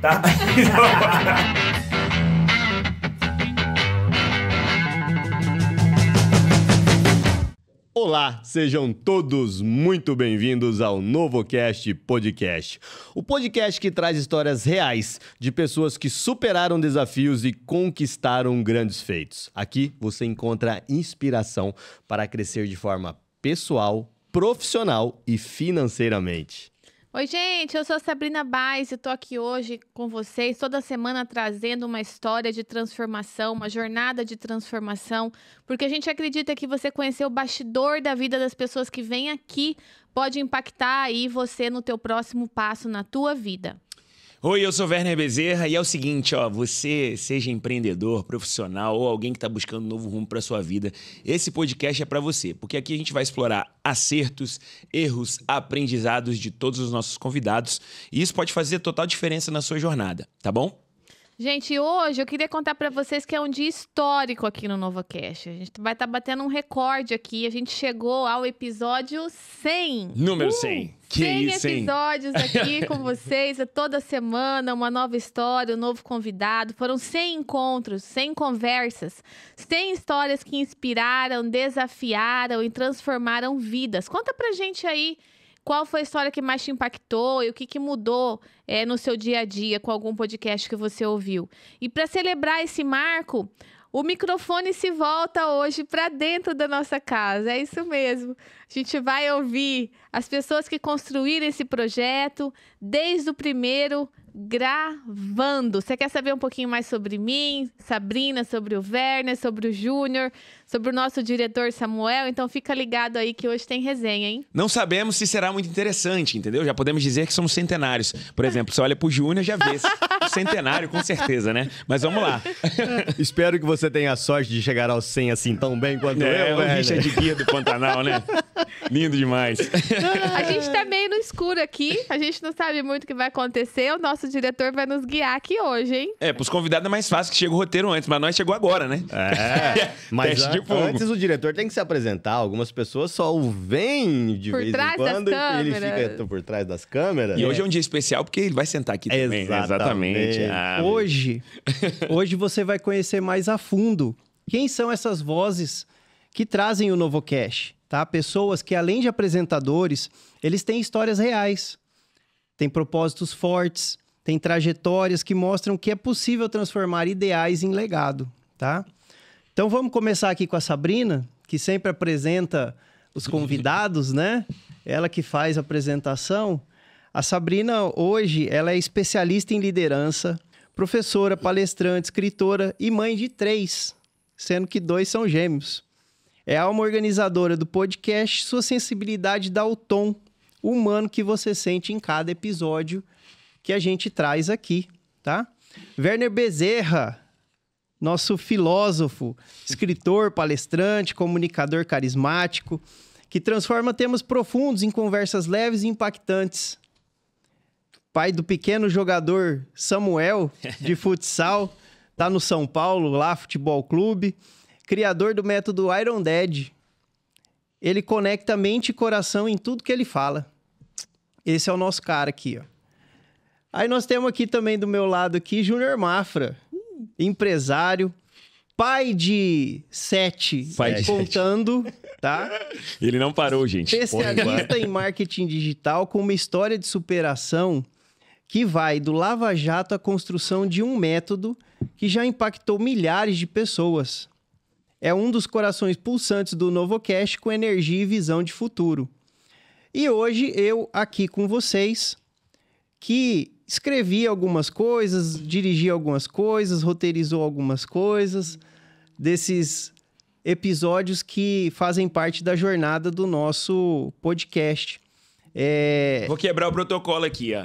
tá? Olá, sejam todos muito bem-vindos ao NovoCast Podcast. O podcast que traz histórias reais de pessoas que superaram desafios e conquistaram grandes feitos. Aqui você encontra inspiração para crescer de forma pessoal, profissional e financeiramente. Oi, gente, eu sou a Sabrina Baez e tô aqui hoje com vocês, toda semana trazendo uma história de transformação, uma jornada de transformação, porque a gente acredita que você conhecer o bastidor da vida das pessoas que vêm aqui pode impactar aí você no teu próximo passo na tua vida. Oi, eu sou Werner Bezerra e é o seguinte, você seja empreendedor, profissional ou alguém que está buscando um novo rumo para sua vida, esse podcast é para você, porque aqui a gente vai explorar acertos, erros, aprendizados de todos os nossos convidados e isso pode fazer total diferença na sua jornada, tá bom? Gente, hoje eu queria contar para vocês que é um dia histórico aqui no NovoCast. A gente vai estar batendo um recorde aqui. A gente chegou ao episódio 100. Número 100. Que 100 isso, hein? episódios aqui com vocês. Toda semana, uma nova história, um novo convidado. Foram 100 encontros, 100 conversas. 100 histórias que inspiraram, desafiaram e transformaram vidas. Conta pra gente aí. Qual foi a história que mais te impactou e o que mudou no seu dia a dia com algum podcast que você ouviu? E para celebrar esse marco, o microfone se volta hoje para dentro da nossa casa. É isso mesmo. A gente vai ouvir as pessoas que construíram esse projeto desde o primeiro gravando. Você quer saber um pouquinho mais sobre mim, Sabrina, sobre o Werner, sobre o Júnior, sobre o nosso diretor Samuel? Então fica ligado aí que hoje tem resenha, hein? Não sabemos se será muito interessante, entendeu? Já podemos dizer que somos centenários. Por exemplo, você olha pro Júnior, já vê centenário, com certeza, né? Mas vamos lá. Espero que você tenha a sorte de chegar aos 100 assim tão bem quanto eu, o Werner. Richard Guia do Pantanal, né? Lindo demais. A gente tá meio no escuro aqui, a gente não sabe muito o que vai acontecer. O nosso diretor vai nos guiar aqui hoje, hein? Pros convidados é mais fácil que chega o roteiro antes, mas nós chegou agora, né? Mas Teste de fogo. antes o diretor tem que se apresentar. Algumas pessoas só o veem de Por vez em trás das quando e ele câmeras. fica por trás das câmeras. E hoje é um dia especial porque ele vai sentar aqui também. né? Exatamente. Hoje você vai conhecer mais a fundo quem são essas vozes que trazem o NovoCast, tá? Pessoas que, além de apresentadores, eles têm histórias reais, têm propósitos fortes, têm trajetórias que mostram que é possível transformar ideais em legado, tá? Então vamos começar aqui com a Sabrina, que sempre apresenta os convidados, né? Ela que faz a apresentação. A Sabrina, hoje, ela é especialista em liderança, professora, palestrante, escritora e mãe de 3, sendo que 2 são gêmeos. É a alma organizadora do podcast, sua sensibilidade dá o tom humano que você sente em cada episódio que a gente traz aqui, tá? Werner Bezerra, nosso filósofo, escritor, palestrante, comunicador carismático, que transforma temas profundos em conversas leves e impactantes. Pai do pequeno jogador Samuel, de futsal, tá no São Paulo, lá, Futebol Clube. Criador do método Iron Dad. Ele conecta mente e coração em tudo que ele fala. Esse é o nosso cara aqui, ó. Aí nós temos aqui também do meu lado aqui, Júnior Mafra, empresário, pai de 7, contando, tá? Ele não parou, gente. Especialista em marketing digital com uma história de superação que vai do Lava Jato à construção de um método que já impactou milhares de pessoas. É um dos corações pulsantes do NovoCast com energia e visão de futuro. E hoje eu aqui com vocês, que escrevi algumas coisas, dirigi algumas coisas, roteirizou algumas coisas, desses episódios que fazem parte da jornada do nosso podcast. Vou quebrar o protocolo aqui, ó.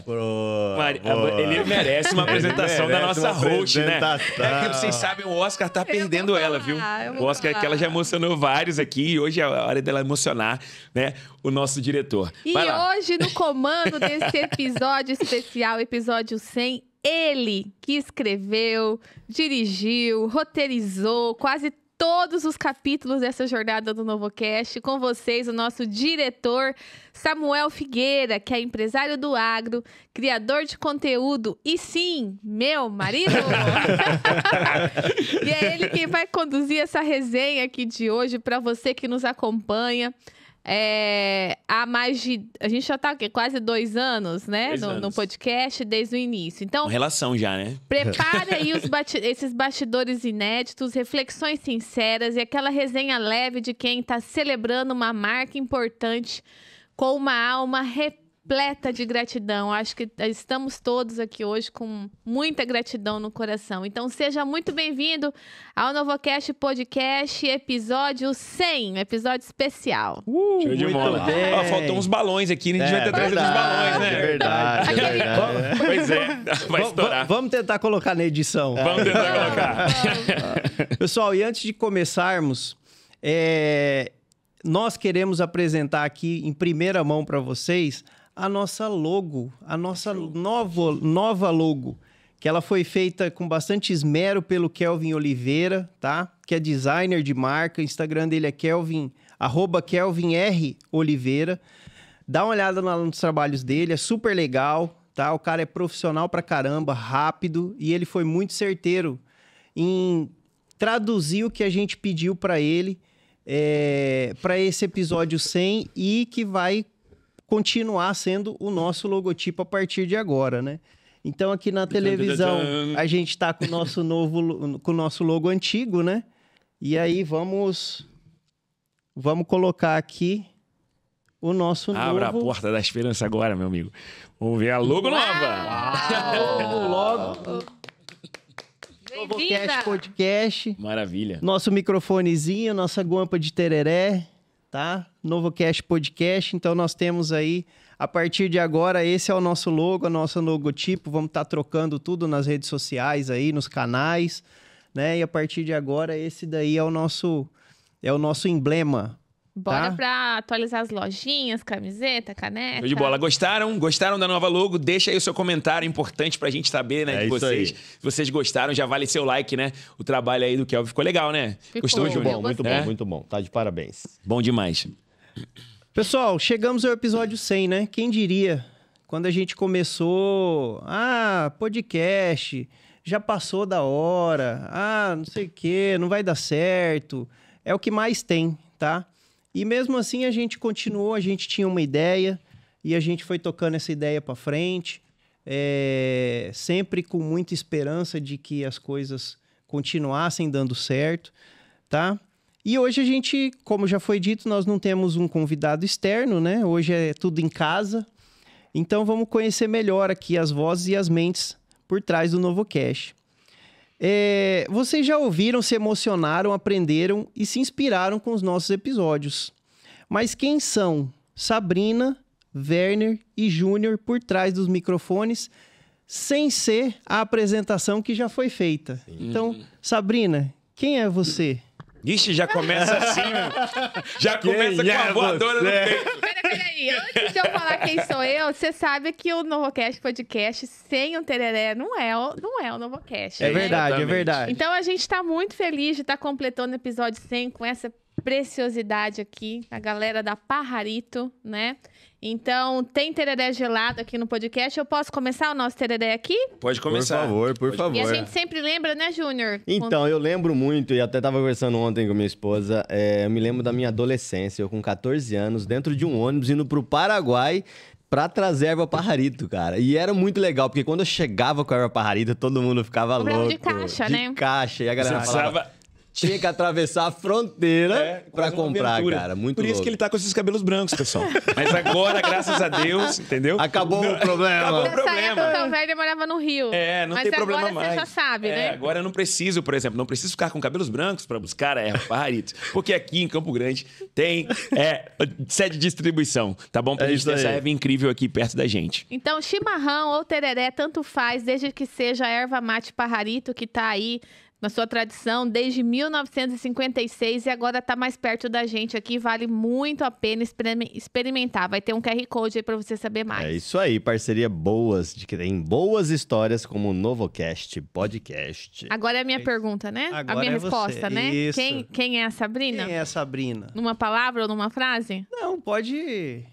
Ele merece uma apresentação da nossa host, né? É que vocês sabem, o Oscar tá perdendo ela, viu? O Oscar é que ela já emocionou vários aqui e hoje é a hora dela emocionar, né, o nosso diretor. E hoje, no comando desse episódio especial, episódio 100, ele que escreveu, dirigiu, roteirizou quase todos os capítulos dessa jornada do NovoCast. Com vocês, o nosso diretor Samuel Figueira, que é empresário do agro, criador de conteúdo e sim, meu marido. E é ele quem vai conduzir essa resenha aqui de hoje para você que nos acompanha. Há mais de... A gente já tá quase 2 anos, né? No podcast, desde o início. Então, uma relação já, né? prepare aí esses bastidores inéditos, reflexões sinceras e aquela resenha leve de quem está celebrando uma marca importante com uma alma repleta de gratidão. Acho que estamos todos aqui hoje com muita gratidão no coração. Então, seja muito bem-vindo ao NovoCast Podcast, episódio 100, episódio especial. Show de bola. Ó, faltou uns balões aqui, a gente vai ter trazido uns balões, né? É verdade. Pois é, vai estourar. Vamos tentar colocar na edição. Vamos tentar colocar. Pessoal, e antes de começarmos, nós queremos apresentar aqui em primeira mão para vocês a nossa logo, a nossa nova logo, que ela foi feita com bastante esmero pelo Kelvin Oliveira, tá? Que é designer de marca, o Instagram dele é @KelvinR Oliveira. Dá uma olhada nos trabalhos dele, é super legal, tá? O cara é profissional pra caramba, rápido, e ele foi muito certeiro em traduzir o que a gente pediu para ele para esse episódio 100 e que vai continuar sendo o nosso logotipo a partir de agora, né? Então, aqui na televisão, a gente tá com o nosso com o nosso logo antigo, né? E aí, vamos colocar aqui o nosso novo... Abra a porta da esperança agora, meu amigo. Vamos ver a logo nova. Novo logo. NovoCast Podcast. Maravilha. Nosso microfonezinho, nossa guampa de tereré, tá? NovoCast Podcast. Então, nós temos aí, a partir de agora, esse é o nosso logo, o nosso logotipo. Vamos estar trocando tudo nas redes sociais aí, nos canais, né? E a partir de agora, esse daí é o nosso emblema. Bora tá? pra atualizar as lojinhas, camiseta, caneca. Show de bola. Gostaram? Gostaram da nova logo? Deixa aí o seu comentário, importante pra gente saber, né? De vocês. Se vocês gostaram, já vale seu like, né? O trabalho aí do Kelvin ficou legal, né? Gostou, Júnior? Muito bom. Tá de parabéns. Bom demais. Pessoal, chegamos ao episódio 100, né? Quem diria? Quando a gente começou... podcast, já passou da hora. Não sei o quê, não vai dar certo. É o que mais tem, tá? E mesmo assim a gente continuou, a gente tinha uma ideia e a gente foi tocando essa ideia para frente, sempre com muita esperança de que as coisas continuassem dando certo, tá? E hoje a gente, como já foi dito, nós não temos um convidado externo, né? Hoje é tudo em casa, então vamos conhecer melhor aqui as vozes e as mentes por trás do NovoCast. Vocês já ouviram, se emocionaram, aprenderam e se inspiraram com os nossos episódios. Mas quem são Sabrina, Werner e Júnior por trás dos microfones, sem ser a apresentação que já foi feita? Sim. Então, Sabrina, quem é você? Ixi, já começa assim, já começa com a voadora no peito. Peraí, antes de eu falar quem sou eu, você sabe que o NovoCast Podcast sem o tereré não é o NovoCast. É né? verdade, é verdade. Então a gente tá muito feliz de estar completando o episódio 100 com essa preciosidade aqui, a galera da Pajarito, né? Então, tem tereré gelado aqui no podcast. Eu posso começar o nosso tereré aqui? Pode começar. Por favor. E a gente sempre lembra, né, Júnior? Então, eu lembro muito, e até tava conversando ontem com minha esposa, eu me lembro da minha adolescência, eu com 14 anos, dentro de um ônibus, indo pro Paraguai pra trazer erva pajarito, cara. E era muito legal, porque quando eu chegava com a erva pajarito, todo mundo ficava louco. De caixa, né? De caixa, e a galera falava... Tinha que atravessar a fronteira pra comprar, cara. Muito Por isso louco. que ele tá com esses cabelos brancos, pessoal. Mas agora, graças a Deus, entendeu? Acabou o problema. Acabou o Nessa problema. época, o Werner morava no Rio. Não tem problema mais. Mas agora você já sabe, né? Agora eu não preciso, por exemplo, não preciso ficar com cabelos brancos pra buscar a erva pajarito. Porque aqui em Campo Grande tem sede de distribuição, tá bom? Pra gente ter essa erva incrível aqui perto da gente. Então, chimarrão ou tereré, tanto faz, desde que seja a erva mate pajarito, que tá aí na sua tradição desde 1956 e agora está mais perto da gente aqui. Vale muito a pena experimentar. Vai ter um QR Code aí para você saber mais. É isso aí, parceria boas, de que tem boas histórias como o NovoCast Podcast. Agora é a minha pergunta, né? Agora a minha é resposta, você. né? Isso. Quem é a Sabrina? Quem é a Sabrina? Numa palavra ou numa frase? Não, pode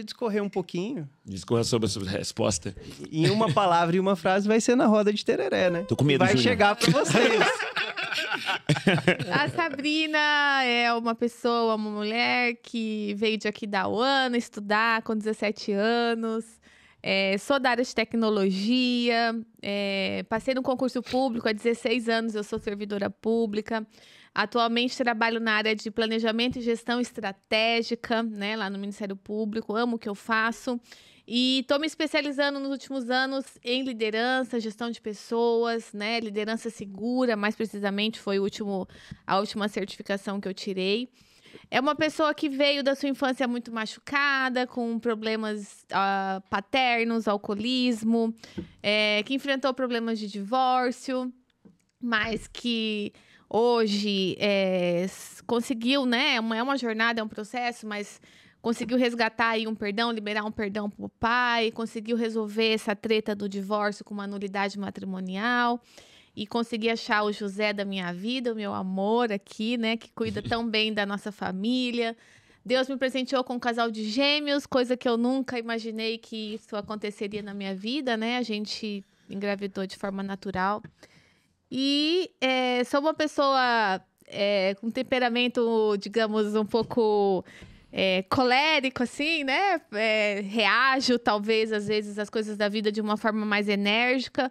discorrer um pouquinho. Discorra sobre a sua resposta. Em uma palavra e uma frase vai ser na roda de tereré, né? Tô com medo, Vai Júnior. chegar pra vocês. A Sabrina é uma pessoa, uma mulher que veio de Aquidauana estudar com 17 anos. Sou da área de tecnologia, passei no concurso público há 16 anos, eu sou servidora pública. Atualmente trabalho na área de planejamento e gestão estratégica, né, lá no Ministério Público, amo o que eu faço. E estou me especializando nos últimos anos em liderança, gestão de pessoas, né, liderança segura, mais precisamente foi a última certificação que eu tirei. É uma pessoa que veio da sua infância muito machucada, com problemas paternos, alcoolismo, que enfrentou problemas de divórcio, mas que hoje conseguiu, né? É uma jornada, é um processo, mas conseguiu resgatar aí um perdão, liberar um perdão pro pai, conseguiu resolver essa treta do divórcio com uma nulidade matrimonial. E consegui achar o José da minha vida, o meu amor aqui, né? Que cuida tão bem da nossa família. Deus me presenteou com um casal de gêmeos, coisa que eu nunca imaginei que isso aconteceria na minha vida, né? A gente engravidou de forma natural. E sou uma pessoa com temperamento, digamos, um pouco colérico, assim, né? Reajo, talvez, às vezes, às coisas da vida de uma forma mais enérgica.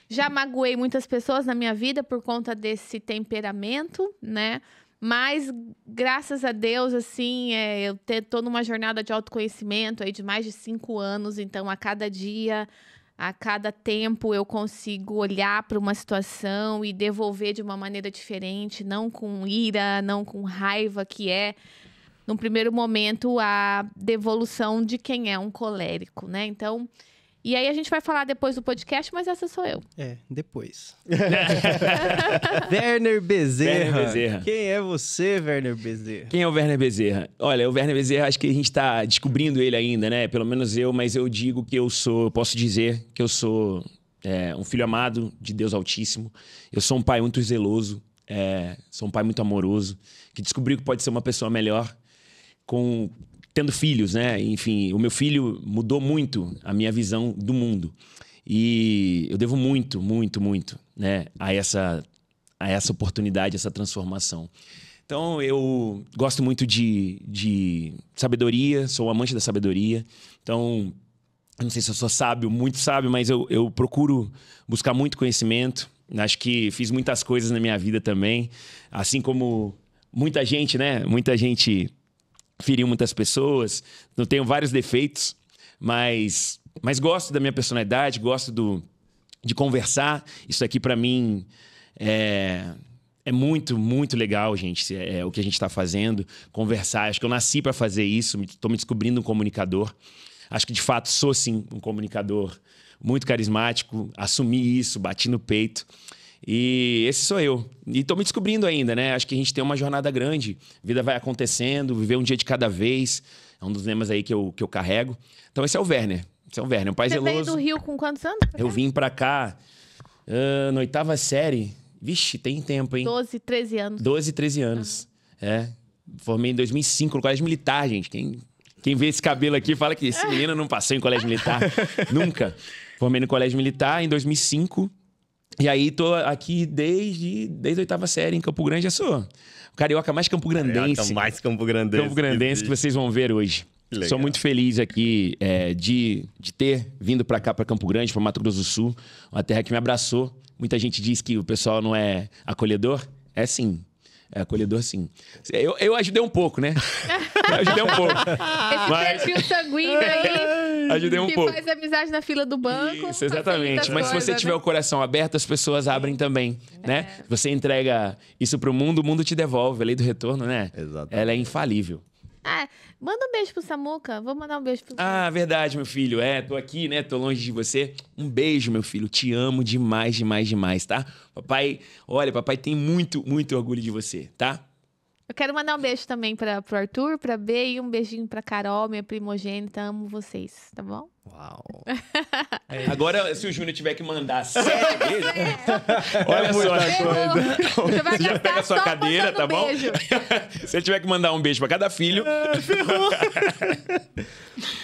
Já magoei muitas pessoas na minha vida por conta desse temperamento, né? Mas, graças a Deus, assim, eu tô numa jornada de autoconhecimento aí de mais de 5 anos. Então, a cada dia, a cada tempo, eu consigo olhar para uma situação e devolver de uma maneira diferente, não com ira, não com raiva, que num primeiro momento, a devolução de quem é um colérico, né? Então... E aí a gente vai falar depois do podcast, mas essa sou eu. Depois. Werner Bezerra. Werner Bezerra. Quem é você, Werner Bezerra? Quem é o Werner Bezerra? Olha, o Werner Bezerra, acho que a gente tá descobrindo ele ainda, né? Pelo menos eu, mas eu digo que posso dizer que eu sou um filho amado de Deus Altíssimo. Eu sou um pai muito zeloso, sou um pai muito amoroso, que descobriu que pode ser uma pessoa melhor tendo filhos, né? Enfim, o meu filho mudou muito a minha visão do mundo. E eu devo muito, muito, muito, né? a essa oportunidade, essa transformação. Então, eu gosto muito de sabedoria, sou amante da sabedoria. Então, eu não sei se eu sou sábio, muito sábio, mas eu procuro buscar muito conhecimento. Acho que fiz muitas coisas na minha vida também. Assim como muita gente, né? Muita gente... feriu muitas pessoas, eu tenho vários defeitos, mas gosto da minha personalidade, gosto de conversar. Isso aqui para mim é muito, muito legal, gente. O que a gente está fazendo, conversar. Acho que eu nasci para fazer isso, estou me descobrindo um comunicador. Acho que de fato sou sim um comunicador muito carismático, assumi isso, bati no peito. E esse sou eu. E estou me descobrindo ainda, né? Acho que a gente tem uma jornada grande. A vida vai acontecendo, viver um dia de cada vez. É um dos lemas aí que eu carrego. Então esse é o Werner. Esse é o Werner, um pai zeloso. Você veio do Rio com quantos anos? Eu vim pra cá na 8ª série. Vixe, tem tempo, hein? 12, 13 anos. 12, 13 anos. Formei em 2005 no colégio militar, gente. Quem vê esse cabelo aqui fala que esse menino não passou em colégio militar. Nunca. Formei no colégio militar em 2005. E aí, tô aqui desde a 8ª série em Campo Grande. Eu sou o carioca mais campograndense. Carioca mais campograndense. Campograndense que vocês vão ver hoje. Sou muito feliz aqui de ter vindo para cá, para Campo Grande, para Mato Grosso do Sul. Uma terra que me abraçou. Muita gente diz que o pessoal não é acolhedor. É sim. É acolhedor, sim. Eu ajudei um pouco, né? Eu ajudei um pouco. Esse perfil sanguíneo aí. Ajudei um que pouco. Faz amizade na fila do banco. Isso, exatamente. Mas se você tiver o coração aberto, as pessoas abrem também, né? Você entrega isso pro mundo, o mundo te devolve. A lei do retorno, né? Exatamente. Ela é infalível. Ah, manda um beijo pro Samuca. Vou mandar um beijo pro Ah, verdade, meu filho. Tô aqui, né? Tô longe de você. Um beijo, meu filho. Te amo demais, demais, demais, tá? Papai, olha, papai tem muito, muito orgulho de você, tá? Eu quero mandar um beijo também pro Arthur, pra B e um beijinho pra Carol, minha primogênita. Amo vocês, tá bom? Uau. Agora, se o Júnior tiver que mandar 7 vezes, olha só. Você vai Você já gastar pega a sua só cadeira, mandando tá bom? beijo. Se ele tiver que mandar um beijo pra cada filho.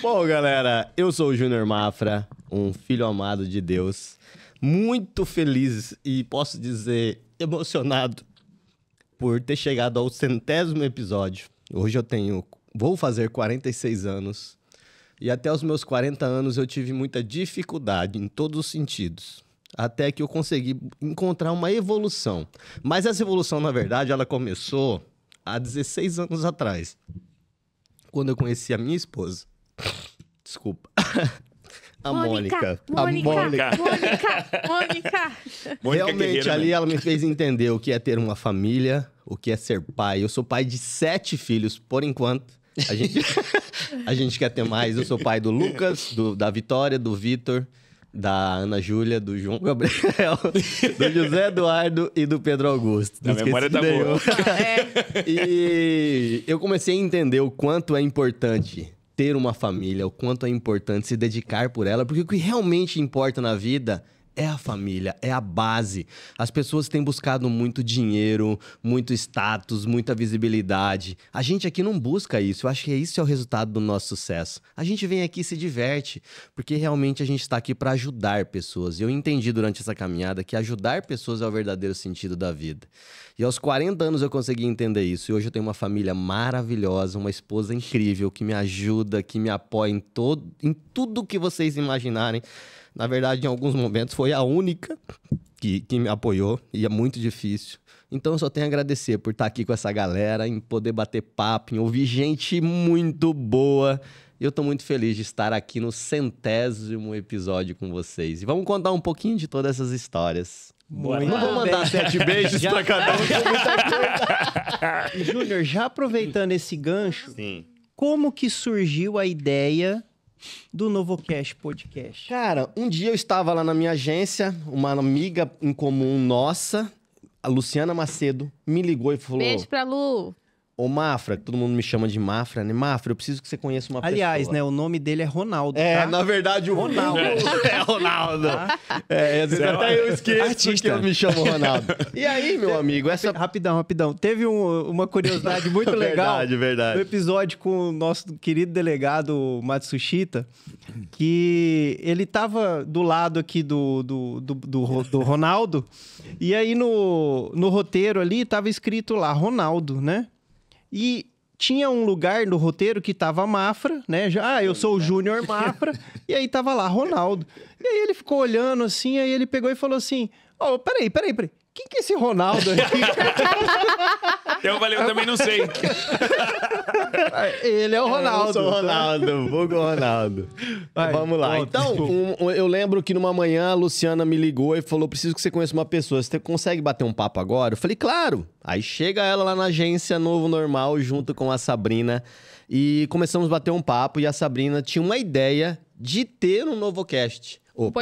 Bom, galera, eu sou o Júnior Mafra, um filho amado de Deus, muito feliz e posso dizer emocionado por ter chegado ao 100º episódio. Hoje vou fazer 46 anos e até os meus 40 anos eu tive muita dificuldade em todos os sentidos, até que eu consegui encontrar uma evolução. Mas essa evolução, na verdade, ela começou há 16 anos atrás, quando eu conheci a minha esposa. Desculpa. A Mônica. Mônica. Realmente, Guerreiro, ali né? ela me fez entender o que é ter uma família, o que é ser pai. Eu sou pai de 7 filhos, por enquanto. A gente quer ter mais. Eu sou pai do Lucas, da Vitória, do Vitor, da Ana Júlia, do João Gabriel, do José Eduardo e do Pedro Augusto. A memória tá nenhum. boa. E eu comecei a entender o quanto é importante ter uma família, o quanto é importante se dedicar por ela, porque o que realmente importa na vida é a família, é a base. As pessoas têm buscado muito dinheiro, muito status, muita visibilidade. A gente aqui não busca isso. Eu acho que isso é o resultado do nosso sucesso. A gente vem aqui e se diverte, porque realmente a gente está aqui para ajudar pessoas. E eu entendi durante essa caminhada que ajudar pessoas é o verdadeiro sentido da vida. E aos 40 anos eu consegui entender isso. E hoje eu tenho uma família maravilhosa, uma esposa incrível, que me ajuda, que me apoia em tudo que vocês imaginarem. Na verdade, em alguns momentos, foi a única que me apoiou e é muito difícil. Então, eu só tenho a agradecer por estar aqui com essa galera, em poder bater papo, em ouvir gente muito boa. Eu tô muito feliz de estar aqui no 100º episódio com vocês. E vamos contar um pouquinho de todas essas histórias. Bora Não lá. vou mandar 7 beijos pra cada um. Júnior, já aproveitando esse gancho, Sim. como que surgiu a ideia do NovoCast Podcast? Cara, um dia eu estava lá na minha agência, uma amiga em comum nossa, a Luciana Macedo, me ligou e falou... Beijo pra Lu. Ô Mafra, que todo mundo me chama de Mafra, né? Mafra, eu preciso que você conheça uma Aliás, pessoa. né, o nome dele é Ronaldo, É, tá? na verdade, o Ronaldo. É Ronaldo. É, às vezes Você é até eu esqueço artista. que eu me chamo Ronaldo. E aí, meu amigo, essa... Rapidão. Teve uma curiosidade muito legal no Verdade. episódio com o nosso querido delegado Matsushita, que ele tava do lado aqui do Ronaldo, e aí no roteiro ali tava escrito lá, Ronaldo, né? E tinha um lugar no roteiro que tava Mafra, né? Eu sou o Júnior Mafra, e aí tava lá Ronaldo. E aí ele ficou olhando assim, aí ele pegou e falou assim, peraí. Quem que é esse Ronaldo aqui? Eu falei, eu também não sei. Ele é o Ronaldo. Eu sou o Ronaldo, vulgo Ronaldo. Vai, Vamos lá. conta. Então, eu lembro que numa manhã a Luciana me ligou e falou, preciso que você conheça uma pessoa. Você consegue bater um papo agora? Eu falei, claro. Aí chega ela lá na agência Novo Normal, junto com a Sabrina, e começamos a bater um papo, e a Sabrina tinha uma ideia de ter um NovoCast. Um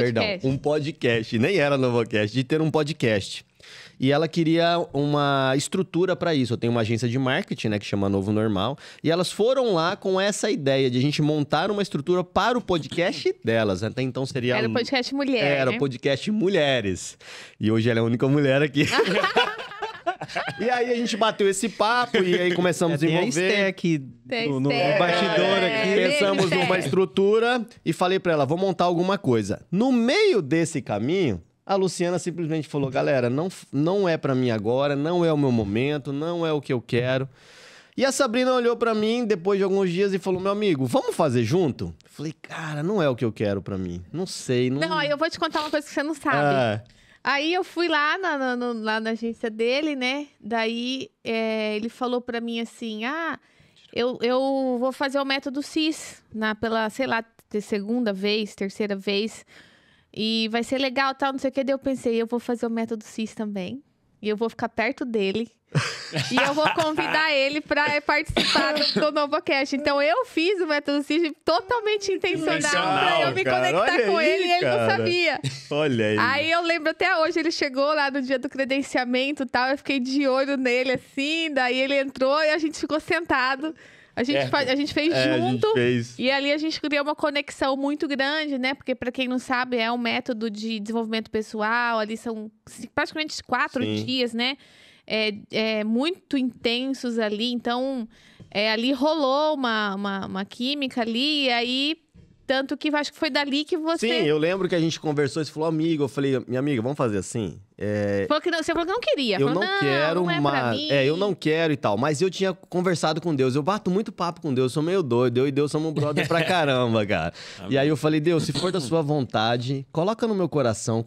podcast. Nem era NovoCast, de ter um podcast. E ela queria uma estrutura para isso. Eu tenho uma agência de marketing, né, que chama Novo Normal. E elas foram lá com essa ideia de a gente montar uma estrutura para o podcast delas. Até então seria... Era o podcast mulher, Era né? o podcast Mulheres. E hoje ela é a única mulher aqui. E aí a gente bateu esse papo e aí começamos a Tem a desenvolver. Esté aqui Tem no Esté. bastidor aqui. Pensamos Esté. numa estrutura e falei pra ela, vou montar alguma coisa. No meio desse caminho, a Luciana simplesmente falou, galera, não é pra mim agora, não é o meu momento, não é o que eu quero. E a Sabrina olhou pra mim depois de alguns dias e falou, meu amigo, vamos fazer junto? Falei, cara, não é o que eu quero pra mim. Não sei. Não, aí eu vou te contar uma coisa que você não sabe. Ah, Aí eu fui lá lá na agência dele, né? Daí ele falou pra mim assim, eu vou fazer o método CIS pela, sei lá, terceira vez. E vai ser legal, tal, não sei o que. Daí eu pensei, eu vou fazer o método CIS também. e eu vou ficar perto dele. E eu vou convidar ele pra participar do NovoCast. Então, eu fiz o método CIS totalmente intencional pra eu me conectar com ele e ele não sabia. Olha aí. Aí eu lembro até hoje, ele chegou lá no dia do credenciamento e tal, eu fiquei de olho nele assim, daí ele entrou e a gente ficou sentado. A gente fez junto. E ali a gente criou uma conexão muito grande, né? Porque, pra quem não sabe, é um método de desenvolvimento pessoal. Ali são praticamente 4 dias, né? Muito intensos ali. Então, ali rolou uma química ali. E aí, tanto que acho que foi dali que você... Sim, eu lembro que a gente conversou, você falou, amigo. Eu falei, minha amiga, vamos fazer assim? Você falou que não queria. Eu falou, não quero, não é pra mim. eu não quero e tal. Mas eu tinha conversado com Deus. Eu bato muito papo com Deus, sou meio doido. Eu e Deus somos um brother pra caramba, cara. E aí eu falei, Deus, se for da sua vontade, coloca no meu coração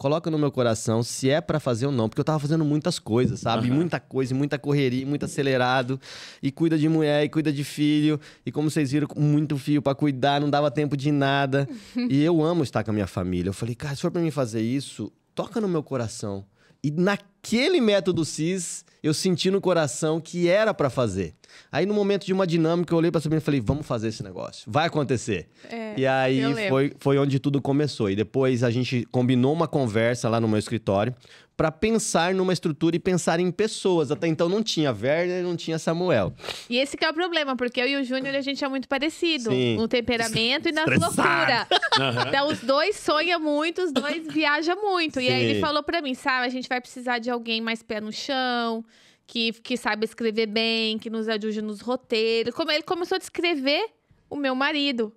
se é pra fazer ou não. Porque eu tava fazendo muitas coisas, sabe? Muita coisa, muita correria, muito acelerado. E cuida de mulher, e cuida de filho. E como vocês viram, com muito filho pra cuidar, não dava tempo de nada. E eu amo estar com a minha família. Eu falei, cara, se for pra mim fazer isso, toca no meu coração. E naquele método CIS, eu senti no coração que era pra fazer. Aí, no momento de uma dinâmica, eu olhei pra Sabrina e falei, vamos fazer esse negócio. Vai acontecer. E aí, foi onde tudo começou. E depois, a gente combinou uma conversa lá no meu escritório pra pensar numa estrutura e pensar em pessoas. Até então, não tinha Werner, não tinha Samuel. E esse que é o problema, porque eu e o Júnior, a gente é muito parecido. Sim. No temperamento e nas loucuras. Então, os dois sonham muito, os dois viajam muito. Sim. E aí, ele falou pra mim, sabe, a gente vai precisar de alguém mais pé no chão, que saiba escrever bem, que nos ajude nos roteiros. Como ele começou a descrever o meu marido.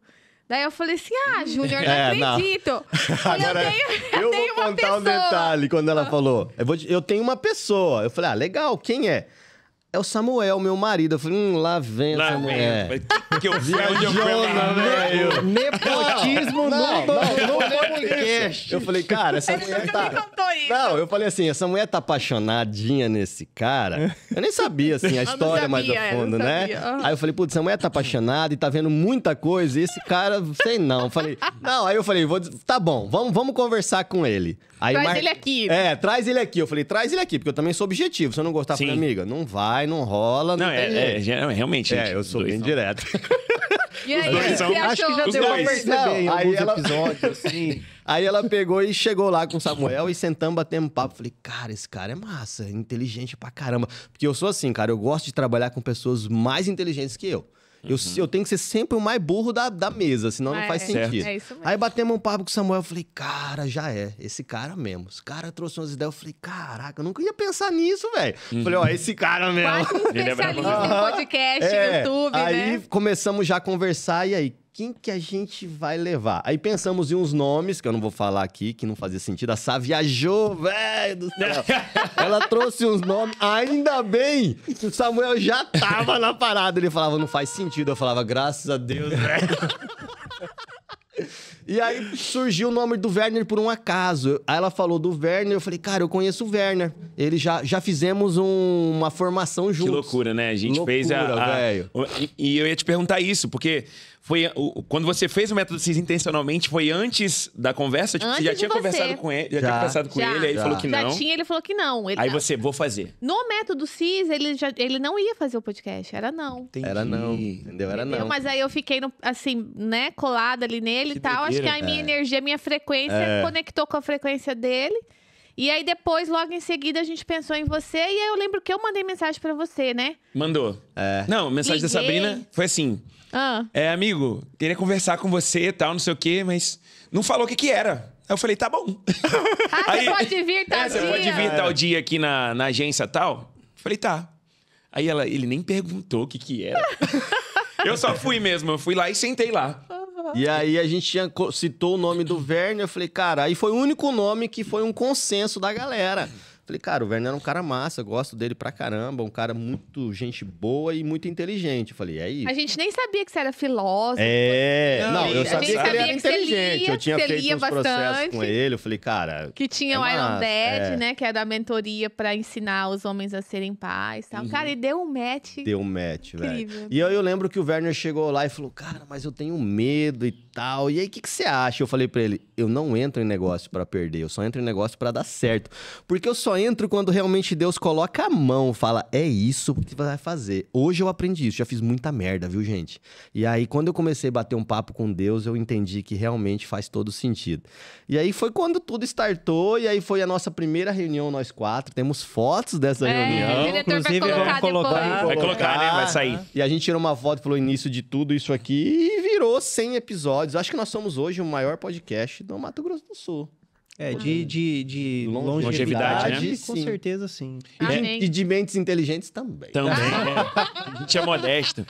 Daí eu falei assim, Júnior, não acredito. Agora, eu vou contar um detalhe quando ela falou. Eu tenho uma pessoa. Eu falei, legal, quem é? É o Samuel, meu marido. Eu falei, lá vem o Samuel. Que eu vi onde eu fui, velho. Nepotismo no podcast. Eu falei, cara, essa Ele mulher nunca tá... me contou isso. Não, eu falei assim, essa mulher tá apaixonadinha nesse cara. Eu nem sabia, assim, a história mais a fundo, né? Aí eu falei, putz, essa mulher tá apaixonada e tá vendo muita coisa. E esse cara, sei não. Eu falei, não, aí eu falei, tá bom, vamos conversar com ele. Aí Traz ele aqui. Traz ele aqui. Eu falei, traz ele aqui, porque eu também sou objetivo. Se eu não gostar, Sim. falei, amiga, não vai, não rola, não tem jeito. Realmente. gente, Eu sou bem são. direto. E aí, dois são- você achou? Acho que já Os deu pra dois. perceber em Não, aí alguns ela- episódios, assim. Aí ela pegou e chegou lá com o Samuel e sentamos, batemos papo. Falei, cara, esse cara é massa, inteligente pra caramba. Porque eu sou assim, cara, eu gosto de trabalhar com pessoas mais inteligentes que eu. Eu tenho que ser sempre o mais burro da mesa, senão não faz sentido. É isso mesmo. Aí batemos um papo com o Samuel, eu falei, cara, já é, esse cara mesmo. Esse cara trouxe umas ideias, eu falei, caraca, eu nunca ia pensar nisso, velho. Falei, ó, esse cara mesmo. Quase um Ele é brabo. especialista em podcast, YouTube, aí né? começamos já a conversar, e aí, quem que a gente vai levar? Aí pensamos em uns nomes, que eu não vou falar aqui, que não fazia sentido. A Sá viajou, velho do céu. Ela trouxe uns nomes, ainda bem que o Samuel já tava na parada. Ele falava, não faz sentido. Eu falava, graças a Deus, velho. E aí surgiu o nome do Werner por um acaso. Aí ela falou do Werner, eu falei, cara, eu conheço o Werner. Ele já fizemos uma formação juntos. Que loucura, né? A gente fez velho. E eu ia te perguntar isso, porque foi quando você fez o método CIS intencionalmente, foi antes da conversa? Tipo, você já Antes tinha de você. conversado com ele, Já. tinha conversado com ele, aí ele falou que não. Já tinha, ele falou que não. Aí você, vou fazer. No método CIS, ele não ia fazer o podcast, era não. Entendi. Era não, entendeu? Era Entendeu? não. Mas aí eu fiquei, assim, né, colada ali nele Que e tal. Acho que doideira. a minha energia, a minha frequência conectou com a frequência dele. E aí depois, logo em seguida, a gente pensou em você. E aí eu lembro que eu mandei mensagem pra você, né? Mandou. Não, a mensagem da Liguei. Sabrina foi assim: Ah, amigo, queria conversar com você e tal, não sei o quê, mas não falou o que era. Aí eu falei, tá bom. você pode vir tal Você dia? pode vir tal dia aqui na agência tal? Eu falei, tá. Aí ele nem perguntou o que era. Eu só fui mesmo, eu fui lá e sentei lá. E aí a gente citou o nome do Werner, eu falei, cara, aí foi o único nome que foi um consenso da galera. Falei, cara, o Werner era um cara massa, eu gosto dele pra caramba, um cara muito gente boa e muito inteligente. Eu falei, é isso. A gente nem sabia que você era filósofo. Não, eu a sabia gente que ele era sabia que você inteligente. lia, Eu tinha que você feito lia uns processos bastante. com ele, eu falei, cara... Que tinha o é Iron massa, Dad, né? Que era a mentoria pra ensinar os homens a serem pais e tal. Cara, e deu um match. Deu um match, velho. Incrível. E aí eu lembro que o Werner chegou lá e falou, cara, mas eu tenho medo e tal. E aí, o que você acha? Eu falei pra ele, eu não entro em negócio pra perder, eu só entro em negócio pra dar certo. Porque eu só entro quando realmente Deus coloca a mão, fala, é isso que você vai fazer. Hoje eu aprendi isso, já fiz muita merda, viu, gente? E aí, quando eu comecei a bater um papo com Deus, eu entendi que realmente faz todo sentido. E aí foi quando tudo startou, e aí foi a nossa primeira reunião, nós 4. Temos fotos dessa reunião. O diretor Inclusive, vai colocar depois. Vai colocar, né? Vai sair. E a gente tirou uma foto pelo início de tudo isso aqui e virou 100 episódios. Acho que nós somos hoje o maior podcast do Mato Grosso do Sul. De Longevidade, longevidade, né? com certeza sim. Amém. E de mentes inteligentes também. Também, A gente é modesto.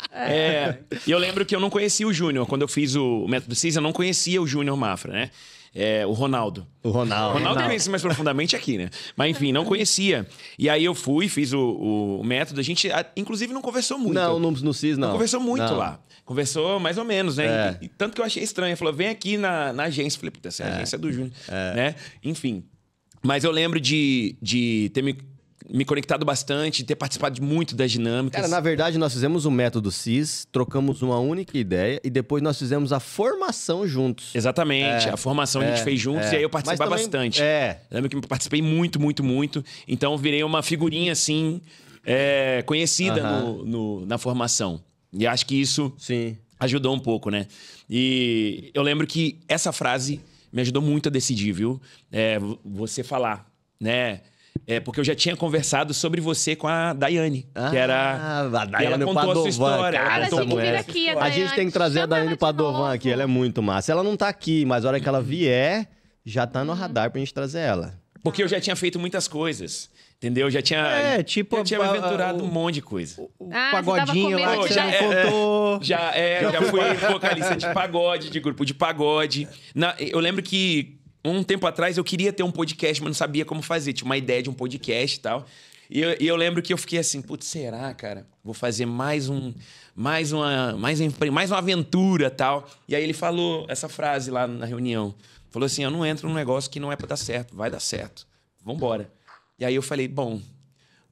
E eu lembro que eu não conhecia o Júnior. Quando eu fiz o Método CIS, eu não conhecia o Júnior Mafra, né? O Ronaldo. O Ronaldo. Eu conheci mais profundamente aqui, né? Mas enfim, não conhecia. E aí eu fui, fiz o método. A gente, inclusive, não conversou muito. Não, no CIS não. Não conversou muito lá. Conversou mais ou menos, né? É. E tanto que eu achei estranho. Ele falou, vem aqui na agência. Eu falei, puta, essa é a agência do Júnior. Né? Enfim. Mas eu lembro de ter me conectado bastante, ter participado de muito das dinâmicas. Cara, na verdade, nós fizemos o método CIS, trocamos uma única ideia e depois nós fizemos a formação juntos. Exatamente. A formação a gente fez juntos e aí eu participava bastante. Eu lembro que eu participei muito, muito, muito. Então eu virei uma figurinha, assim, conhecida na formação. E acho que isso ajudou um pouco, né? E eu lembro que essa frase me ajudou muito a decidir, viu? Você falar, né? Porque eu já tinha conversado sobre você com a Daiane, que era... A Daiane ela contou a sua história. Cara, Ela tem que vir aqui, a a gente tem que trazer a Daiane Padovan aqui, ela é muito massa. Ela não tá aqui, mas a hora que ela vier, já tá no radar pra gente trazer ela. Porque eu já tinha feito muitas coisas, entendeu? Já tinha me aventurado um monte de coisa. O pagodinho lá que você já não contou. Já fui vocalista de pagode, de grupo de pagode. Eu lembro que um tempo atrás eu queria ter um podcast, mas não sabia como fazer. Tinha uma ideia de um podcast e tal. E eu lembro que eu fiquei assim, putz, será, cara? Vou fazer mais uma aventura e tal. E aí ele falou essa frase lá na reunião. Falou assim, eu não entro num negócio que não é pra dar certo. Vai dar certo. Vambora. E aí eu falei, bom,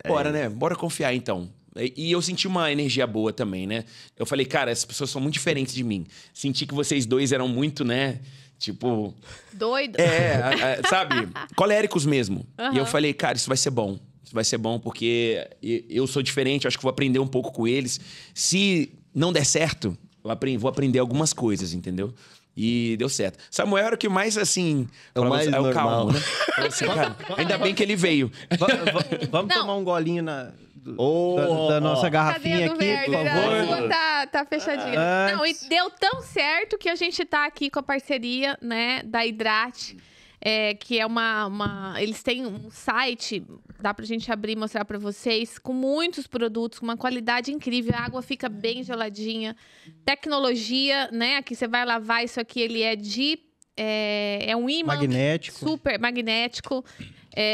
bora, né? Bora confiar, então. E eu senti uma energia boa também, né? Eu falei, cara, essas pessoas são muito diferentes de mim. Senti que vocês dois eram muito, né? Tipo... Doido. Sabe? Coléricos mesmo. E eu falei, cara, isso vai ser bom. Isso vai ser bom porque eu sou diferente, eu acho que vou aprender um pouco com eles. Se não der certo, eu vou aprender algumas coisas, entendeu? E deu certo. Samuel era o que mais, assim... É o mais o normal. calmo, né? Assim, cara, ainda bem que ele veio. Vamos Não. tomar um golinho da nossa garrafinha Cadê a do aqui, verde? por A favor. sua tá fechadinha. Antes. Não, e deu tão certo que a gente tá aqui com a parceria, né, da Hidrate, que é eles têm um site, dá pra gente abrir e mostrar pra vocês, com muitos produtos, com uma qualidade incrível. A água fica bem geladinha. Tecnologia, né, aqui você vai lavar isso aqui, ele é um ímã Magnético. super magnético.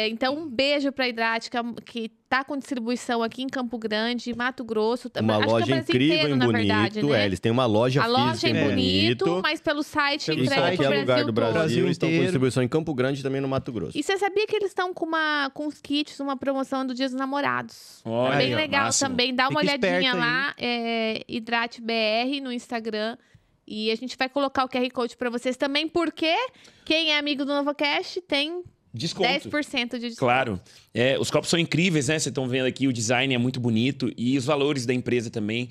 Então, um beijo para a Hidrate, que tá com distribuição aqui em Campo Grande, Mato Grosso. Uma acho que loja é o Brasil incrível inteiro, e na bonito. verdade, né? Eles têm uma loja A loja física é em bonito, mas pelo site Em entrega pro qualquer lugar do Brasil Brasil, todo. estão com inteiro. distribuição em Campo Grande e também no Mato Grosso. E você sabia que eles estão com os kits, uma promoção do Dia dos Namorados? Olha É bem aí, ó, legal máximo. também. Dá uma Fica olhadinha esperto aí. lá, Hidrate BR no Instagram. E a gente vai colocar o QR Code para vocês também, porque quem é amigo do NovoCast tem Desconto. 10% de desconto. Claro. Os copos são incríveis, né? Vocês estão vendo aqui, o design é muito bonito. E os valores da empresa também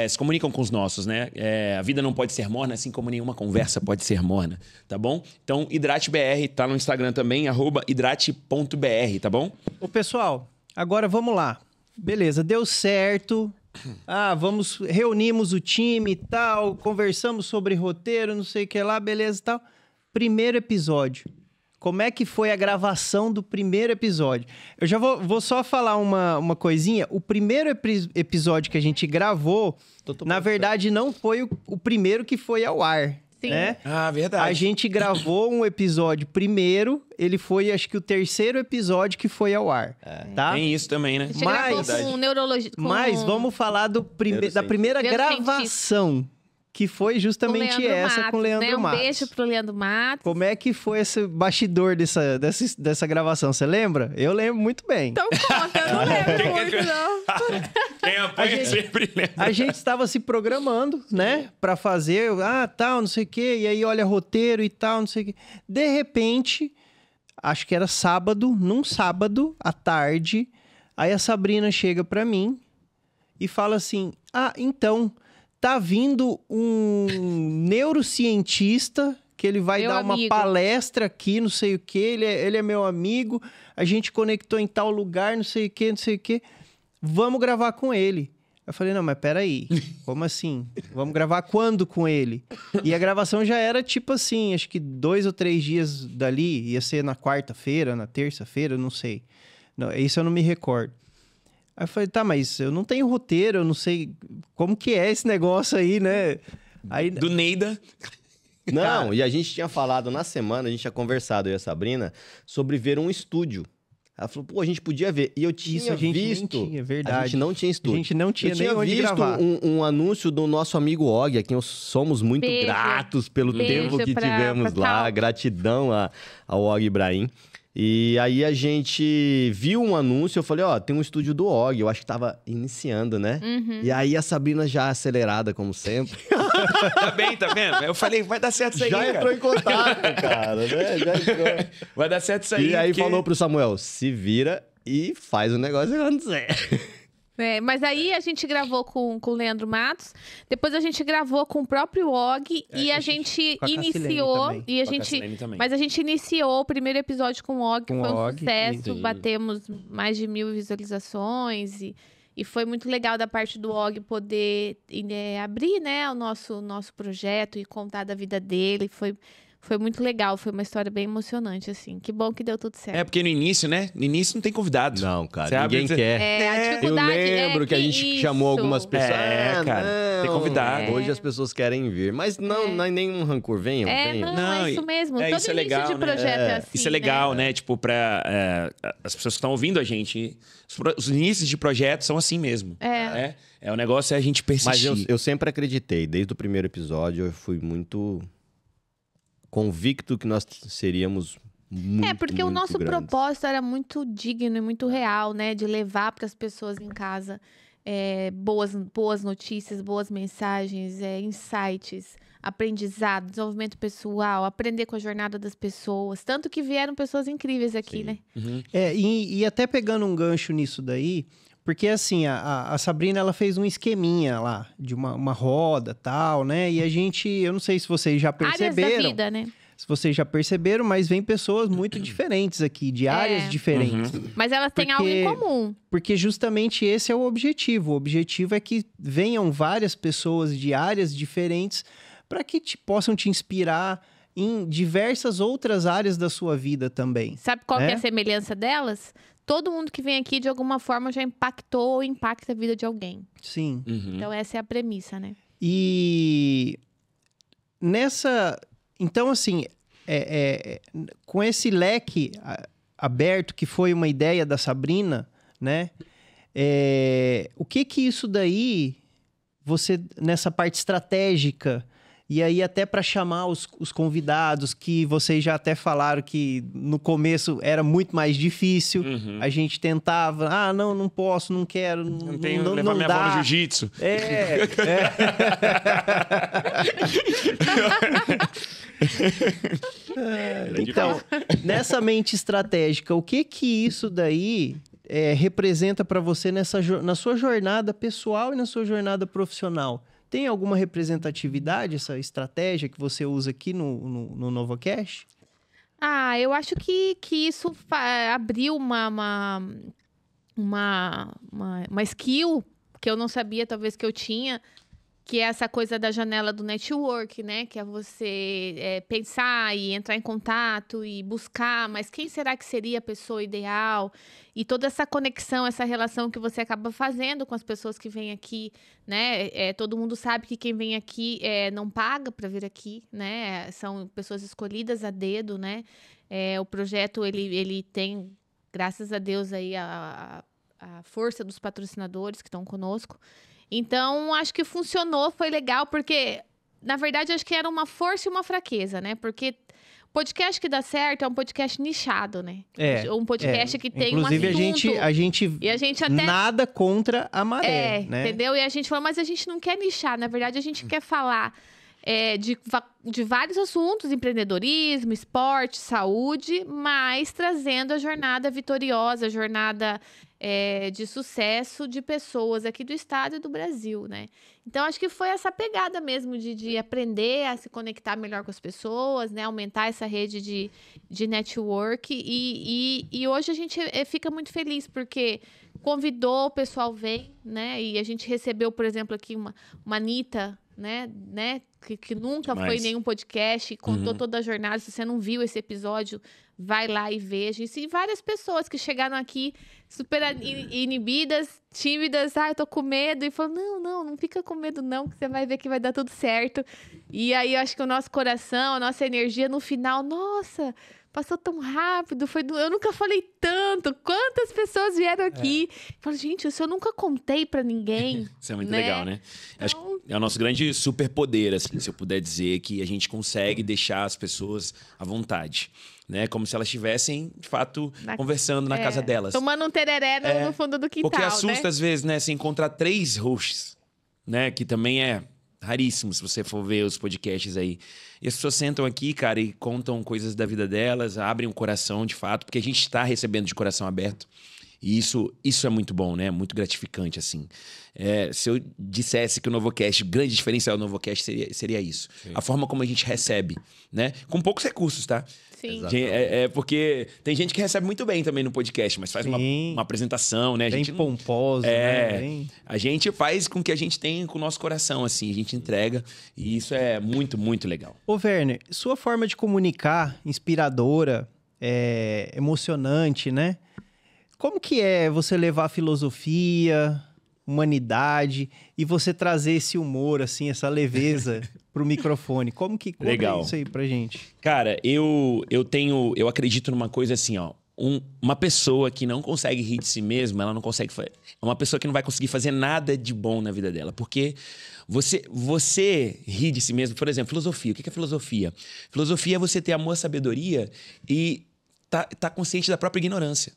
se comunicam com os nossos, né? A vida não pode ser morna, assim como nenhuma conversa pode ser morna, tá bom? Então, Hidrate BR tá no Instagram também, @hidrate.br, tá bom? Ô, pessoal, agora vamos lá. Beleza, deu certo. Reunimos o time e tal, conversamos sobre roteiro, não sei o que lá, beleza e tal. Primeiro episódio. Como é que foi a gravação do primeiro episódio? Eu já vou só falar uma coisinha. O primeiro episódio que a gente gravou, na verdade, não foi o primeiro que foi ao ar. Sim. Né? Ah, verdade. A gente gravou um episódio primeiro, ele foi, acho que, o terceiro episódio que foi ao ar. Tá? Tem isso também, né? A gente gravou Mas- com neurologista. Mas vamos falar da primeira Neurocientista. gravação. que foi justamente Leandro essa Matos, com o Leandro né? Matos. Um beijo pro Leandro Matos. Como é que foi esse bastidor dessa gravação? Você lembra? Eu lembro muito bem. Então conta, eu não lembro muito, não. Quem apanha sempre lembra. A gente estava se programando, né? Pra fazer, tal, não sei o quê. E aí olha roteiro e tal, não sei o quê. De repente, acho que era sábado, num sábado à tarde, aí a Sabrina chega pra mim e fala assim, então, tá vindo um neurocientista que ele vai Meu dar uma amigo. palestra aqui, não sei o quê. Ele é meu amigo, a gente conectou em tal lugar, não sei o quê, não sei o quê. Vamos gravar com ele. Eu falei, não, mas peraí, como assim? Vamos gravar quando com ele? E a gravação já era tipo assim, acho que 2 ou 3 dias dali, ia ser na quarta-feira, na terça-feira, não sei. Não, isso eu não me recordo. Aí eu falei, tá, mas eu não tenho roteiro, eu não sei como que é esse negócio aí, né? Aí, Do Neida. Não, e a gente tinha falado na semana, a gente tinha conversado, eu e a Sabrina, sobre ver um estúdio. Ela falou, pô, a gente podia ver. E eu tinha Isso a gente nem visto... tinha, verdade. A gente não tinha estúdio. A gente não tinha eu nem tinha onde visto gravar. um anúncio do nosso amigo Og, a quem somos muito Beijo. gratos pelo Beijo tempo que tivemos pra lá. Tal. Gratidão ao Og Ibrahim. E aí a gente viu um anúncio, eu falei, tem um estúdio do Og, eu acho que tava iniciando, né? Uhum. E aí a Sabrina já acelerada, como sempre. Tá bem, tá vendo? Eu falei, vai dar certo isso aí, já cara. entrou em contato, cara, né? Já entrou. Vai dar certo isso aí. E aí porque- falou pro Samuel, se vira e faz o negócio acontecer. Mas aí a gente gravou com o Leandro Matos, depois a gente gravou com o próprio Og e a gente com a Cassilene iniciou. também. E a Com a gente, Cassilene também. mas a gente iniciou o primeiro episódio com o Og, que Com foi o um Og, sucesso. sim. Batemos mais de 1.000 visualizações e foi muito legal da parte do Og poder abrir, né, o nosso projeto e contar da vida dele. Foi muito legal, foi uma história bem emocionante, assim. Que bom que deu tudo certo. É, porque no início, né? No início não tem convidado. Não, Você cara, abre- ninguém quer. A Eu dificuldade lembro que a gente isso. chamou algumas pessoas. É, cara, tem convidado. Hoje as pessoas querem vir. Mas não é nenhum rancor. Venham, venham. Não, é isso mesmo. Todo isso é início legal, de né? projeto é assim, Isso é legal, né? Tipo, pra as pessoas que estão ouvindo a gente, os inícios de projeto são assim mesmo. O negócio é a gente persistir. Mas eu sempre acreditei. Desde o primeiro episódio, eu fui muito convicto que nós seríamos muito, porque o muito nosso grandes. propósito era muito digno e muito real, né? De levar para as pessoas em casa boas notícias, boas mensagens, insights, aprendizado, desenvolvimento pessoal, aprender com a jornada das pessoas. Tanto que vieram pessoas incríveis aqui, Sim. né? Uhum. E até pegando um gancho nisso daí, porque assim, a Sabrina, ela fez um esqueminha lá, de uma roda tal, né? E a gente, eu não sei se vocês já Áreas da perceberam, vida, né? se vocês já perceberam, mas vem pessoas muito diferentes aqui, de áreas diferentes. Mas elas têm algo em Porque- comum. Porque justamente esse é o objetivo. O objetivo é que venham várias pessoas de áreas diferentes para que possam te inspirar em diversas outras áreas da sua vida também. Sabe qual que é É? a semelhança delas? Todo mundo que vem aqui, de alguma forma, já impactou ou impacta a vida de alguém. Sim. Uhum. Então, essa é a premissa, né? E nessa. Então, assim, com esse leque aberto, que foi uma ideia da Sabrina, né? O que isso daí, você, nessa parte estratégica, e aí até para chamar os convidados, que vocês já até falaram que no começo era muito mais difícil, Uhum. a gente tentava, não posso, não quero, Não tenho não, levar não minha dá. avó no jiu-jitsu. Então, nessa mente estratégica, o que isso daí representa para você na sua jornada pessoal e na sua jornada profissional? Tem alguma representatividade, essa estratégia que você usa aqui no NovoCast? Eu acho que isso abriu uma skill que eu não sabia, talvez, que eu tinha, que é essa coisa da janela do network, né? Que é você pensar e entrar em contato e buscar, mas quem será que seria a pessoa ideal? E toda essa conexão, essa relação que você acaba fazendo com as pessoas que vêm aqui, né? Todo mundo sabe que quem vem aqui não paga para vir aqui, né? São pessoas escolhidas a dedo, né? O projeto, ele tem, graças a Deus, aí a força dos patrocinadores que estão conosco. Então, acho que funcionou, foi legal, porque na verdade, acho que era uma força e uma fraqueza, né? Porque podcast que dá certo é um podcast nichado, né? Um podcast que tem um assunto. Inclusive, a gente e a gente até nada contra a maré, né? Entendeu? E a gente falou, mas a gente não quer nichar. Na verdade, a gente quer falar de vários assuntos, empreendedorismo, esporte, saúde, mas trazendo a jornada vitoriosa, a jornada de sucesso de pessoas aqui do estado e do Brasil, né? Então, acho que foi essa pegada mesmo de aprender a se conectar melhor com as pessoas, né? Aumentar essa rede de network. E hoje a gente fica muito feliz, porque convidou, o pessoal vem, né? E a gente recebeu, por exemplo, aqui uma Anitta, né? Que nunca foi em nenhum podcast, contou toda a jornada. Se você não viu esse episódio, vai lá e veja. E várias pessoas que chegaram aqui super inibidas, tímidas, eu tô com medo. E falou, não fica com medo não, que você vai ver que vai dar tudo certo. E aí, eu acho que o nosso coração, a nossa energia no final, nossa, passou tão rápido, eu nunca falei tanto. Quantas pessoas vieram aqui? Falo, gente, isso eu nunca contei pra ninguém. Isso é muito legal, né? Então... Acho que é o nosso grande superpoder, assim, se eu puder dizer, que a gente consegue deixar as pessoas à vontade, né? Como se elas estivessem, de fato, conversando na casa delas. Tomando um tereré no fundo do quintal, porque assusta, né? às vezes, né? Se encontrar 3 hosts, né? Que também é raríssimo, se você for ver os podcasts aí. E as pessoas sentam aqui, cara, e contam coisas da vida delas, abrem o coração, de fato, porque a gente está recebendo de coração aberto. E isso é muito bom, né? Muito gratificante, assim. Se eu dissesse que o NovoCast, o grande diferencial do NovoCast seria isso. Sim. A forma como a gente recebe, né? Com poucos recursos, tá? Sim. Porque tem gente que recebe muito bem também no podcast, mas faz uma apresentação, né? Bem pomposo, né? A gente faz com que a gente tenha com o nosso coração, assim. A gente entrega e isso é muito, muito legal. Ô, Werner, sua forma de comunicar, inspiradora, emocionante, né? Como que é você levar filosofia, humanidade e você trazer esse humor, assim, essa leveza pro microfone? Como que Legal. É isso aí pra gente? Cara, eu acredito numa coisa assim, ó. Uma pessoa que não consegue rir de si mesma, ela não consegue fazer. É uma pessoa que não vai conseguir fazer nada de bom na vida dela. Porque você rir de si mesmo, por exemplo, filosofia. O que é filosofia? Filosofia é você ter amor, sabedoria e tá consciente da própria ignorância.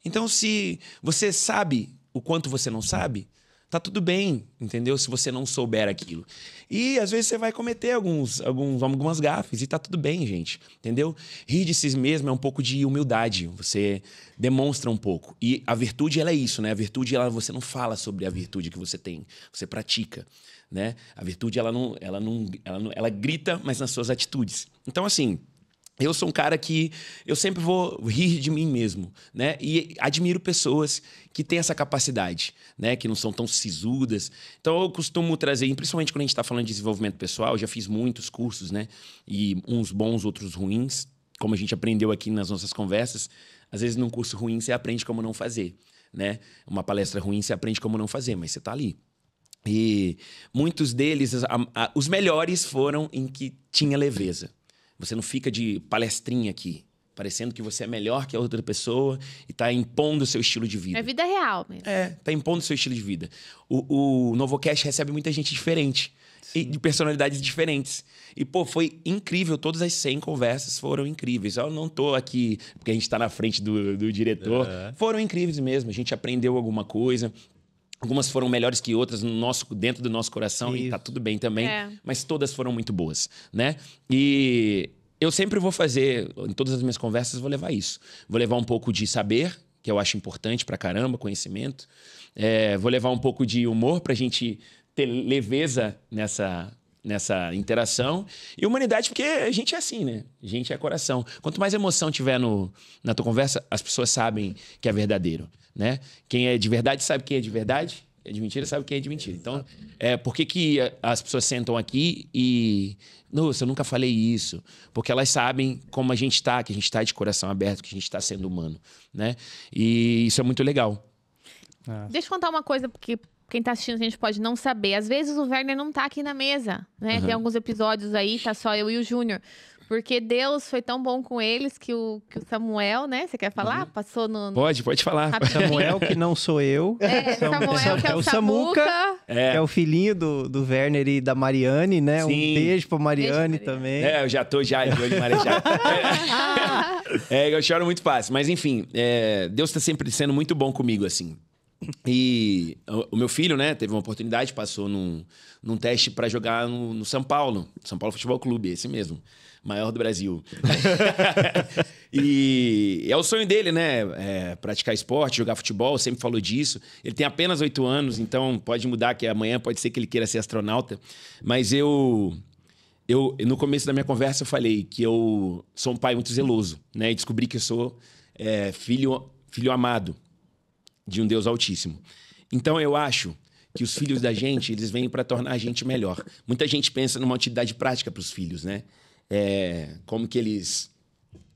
Então, se você sabe o quanto você não sabe, tá tudo bem, entendeu? Se você não souber aquilo. E, às vezes, você vai cometer algumas gafes e tá tudo bem, gente, entendeu? Rir de si mesmo é um pouco de humildade. Você demonstra um pouco. E a virtude, ela é isso, né? A virtude, você não fala sobre a virtude que você tem. Você pratica, né? A virtude, ela grita, mas nas suas atitudes. Então, assim... Eu sou um cara que eu sempre vou rir de mim mesmo, né? E admiro pessoas que têm essa capacidade, né? Que não são tão sisudas. Então, eu costumo trazer, principalmente quando a gente está falando de desenvolvimento pessoal, eu já fiz muitos cursos, né? E uns bons, outros ruins. Como a gente aprendeu aqui nas nossas conversas, às vezes num curso ruim você aprende como não fazer, né? Uma palestra ruim você aprende como não fazer, mas você tá ali. E muitos deles, os melhores foram em que tinha leveza. Você não fica de palestrinha aqui, parecendo que você é melhor que a outra pessoa e tá impondo o seu estilo de vida. É vida real mesmo. Tá impondo o seu estilo de vida. O NovoCast recebe muita gente diferente e de personalidades diferentes. E, foi incrível. Todas as 100 conversas foram incríveis. Eu não tô aqui porque a gente tá na frente do diretor. Foram incríveis mesmo. A gente aprendeu alguma coisa. Algumas foram melhores que outras dentro do nosso coração. Isso. E tá tudo bem também. Mas todas foram muito boas, né? E eu sempre vou fazer, em todas as minhas conversas, vou levar isso. Vou levar um pouco de saber, que eu acho importante pra caramba, conhecimento. Vou levar um pouco de humor pra gente ter leveza nessa interação. E humanidade, porque a gente é assim, né? A gente é coração. Quanto mais emoção tiver na tua conversa, as pessoas sabem que é verdadeiro, né? Quem é de verdade sabe quem é de verdade. Quem é de mentira sabe quem é de mentira. Então, por que as pessoas sentam aqui e... Nossa, eu nunca falei isso. Porque elas sabem como a gente tá, que a gente tá de coração aberto, que a gente tá sendo humano, né? E isso é muito legal. Deixa eu contar uma coisa, porque... Quem tá assistindo a gente pode não saber. Às vezes o Werner não tá aqui na mesa, né? Tem alguns episódios aí, tá só eu e o Júnior. Porque Deus foi tão bom com eles que o Samuel, né? Você quer falar? Passou no... Pode falar. Samuel, que não sou eu. Samuel, que é o Samuca, que É. é o filhinho do Werner e da Mariane, né? Sim. Um beijo pra Mariane Beijo pra também. Eu já tô de olho marejado. Eu choro muito fácil. Mas, enfim, Deus tá sempre sendo muito bom comigo, assim. E o meu filho, né, teve uma oportunidade, passou num teste pra jogar no São Paulo. São Paulo Futebol Clube, esse mesmo. Maior do Brasil. E é o sonho dele, né? Praticar esporte, jogar futebol, sempre falou disso. Ele tem apenas 8 anos, então pode mudar, que amanhã pode ser que ele queira ser astronauta. Mas no começo da minha conversa, eu falei que eu sou um pai muito zeloso, né? E descobri que eu sou filho amado de um Deus Altíssimo. Então, eu acho que os filhos da gente, eles vêm para tornar a gente melhor. Muita gente pensa numa utilidade prática para os filhos, né? Como que eles...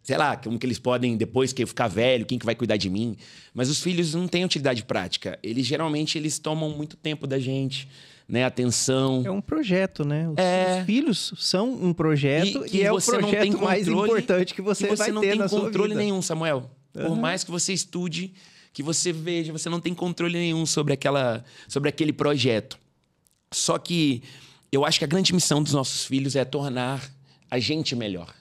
Sei lá, como que eles podem, depois que eu ficar velho, quem que vai cuidar de mim? Mas os filhos não têm utilidade prática. Geralmente, eles tomam muito tempo da gente, né? Atenção. É um projeto, né? Os filhos são um projeto e é o projeto mais importante que você vai ter na sua vida. Você não tem controle nenhum, Samuel. Por mais que você estude, que você veja, você não tem controle nenhum sobre aquele projeto. Só que eu acho que a grande missão dos nossos filhos é tornar a gente melhor,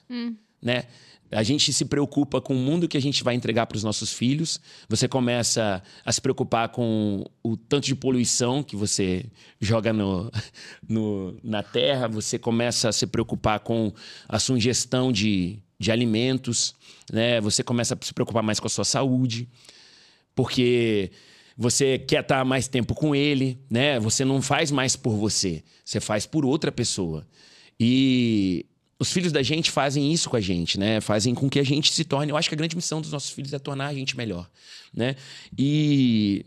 né? A gente se preocupa com o mundo que a gente vai entregar para os nossos filhos. Você começa a se preocupar com o tanto de poluição que você joga na terra. Você começa a se preocupar com a sua ingestão de alimentos, né? Você começa a se preocupar mais com a sua saúde, porque você quer estar mais tempo com ele, né? Você não faz mais por você, você faz por outra pessoa. E os filhos da gente fazem isso com a gente, né? Fazem com que a gente se torne... Eu acho que a grande missão dos nossos filhos é tornar a gente melhor, né? E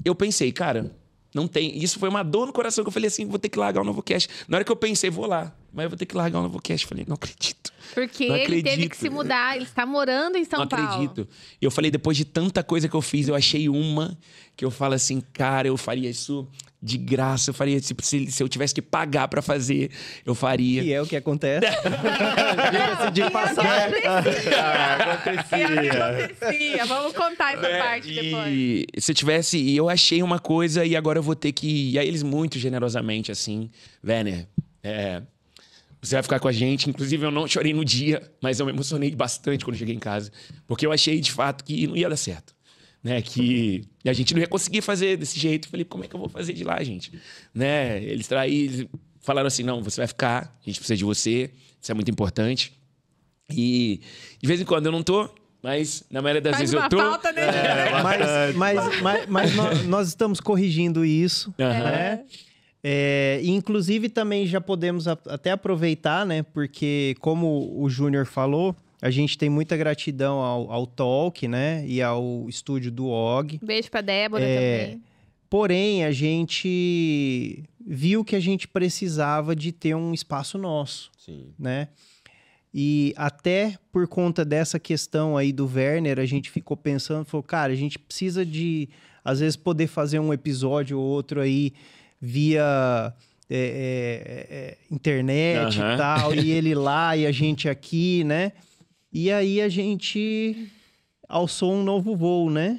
eu pensei, cara, não tem... Isso foi uma dor no coração que eu falei assim, vou ter que largar o NovoCast. Na hora que eu pensei, vou lá, mas eu vou ter que largar o NovoCast. Eu falei, não acredito. Porque não ele acredito. teve que se mudar, ele está morando em São Paulo. Não acredito. E eu falei, depois de tanta coisa que eu fiz, eu achei uma que eu falo assim, cara, eu faria isso de graça, eu faria, tipo, se eu tivesse que pagar pra fazer, eu faria. E é o que acontece. De passar. Acontecia. Vamos contar essa parte depois. E se eu tivesse... E eu achei uma coisa e agora eu vou ter que... E aí eles muito generosamente, assim, Werner, você vai ficar com a gente. Inclusive, eu não chorei no dia, mas eu me emocionei bastante quando cheguei em casa. Porque eu achei, de fato, que não ia dar certo. Né, que a gente não ia conseguir fazer desse jeito. Falei, como é que eu vou fazer de lá, gente? Né? Eles falaram assim, não, você vai ficar, a gente precisa de você, isso é muito importante. E de vez em quando eu não tô, mas na maioria das vezes eu tô. Falta, né? Mas nós estamos corrigindo isso, né? Inclusive também já podemos até aproveitar, né? Porque como o Júnior falou, a gente tem muita gratidão ao Talk, né? E ao estúdio do OG. Beijo pra Débora também. Porém, a gente viu que a gente precisava de ter um espaço nosso. Sim. Né? E até por conta dessa questão aí do Werner, a gente ficou pensando, falou, cara, a gente precisa de, às vezes, poder fazer um episódio ou outro aí via internet e tal, e ele lá e a gente aqui, né? E aí a gente alçou um novo voo, né?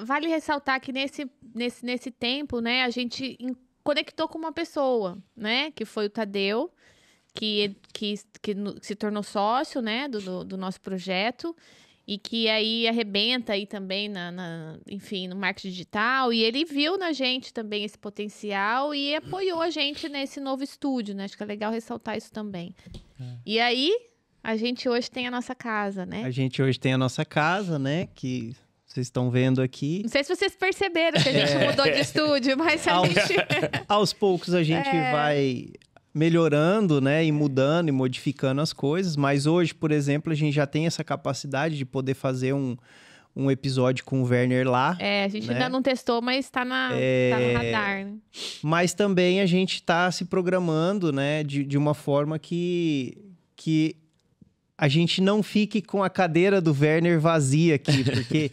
Vale ressaltar que nesse tempo, né, a gente conectou com uma pessoa, né? Que foi o Tadeu, que se tornou sócio, né, do nosso projeto. E que aí arrebenta aí também enfim, no marketing digital. E ele viu na gente também esse potencial e apoiou a gente nesse novo estúdio, né? Acho que é legal ressaltar isso também. E aí... A gente hoje tem a nossa casa, né? A gente hoje tem a nossa casa, né? Que vocês estão vendo aqui. Não sei se vocês perceberam que a gente mudou de estúdio, mas a gente... Aos poucos a gente vai melhorando, né? E mudando e modificando as coisas. Mas hoje, por exemplo, a gente já tem essa capacidade de poder fazer um episódio com o Werner lá. A gente ainda não testou, mas tá no radar. Né? Mas também a gente tá se programando, né? De uma forma que a gente não fique com a cadeira do Werner vazia aqui, porque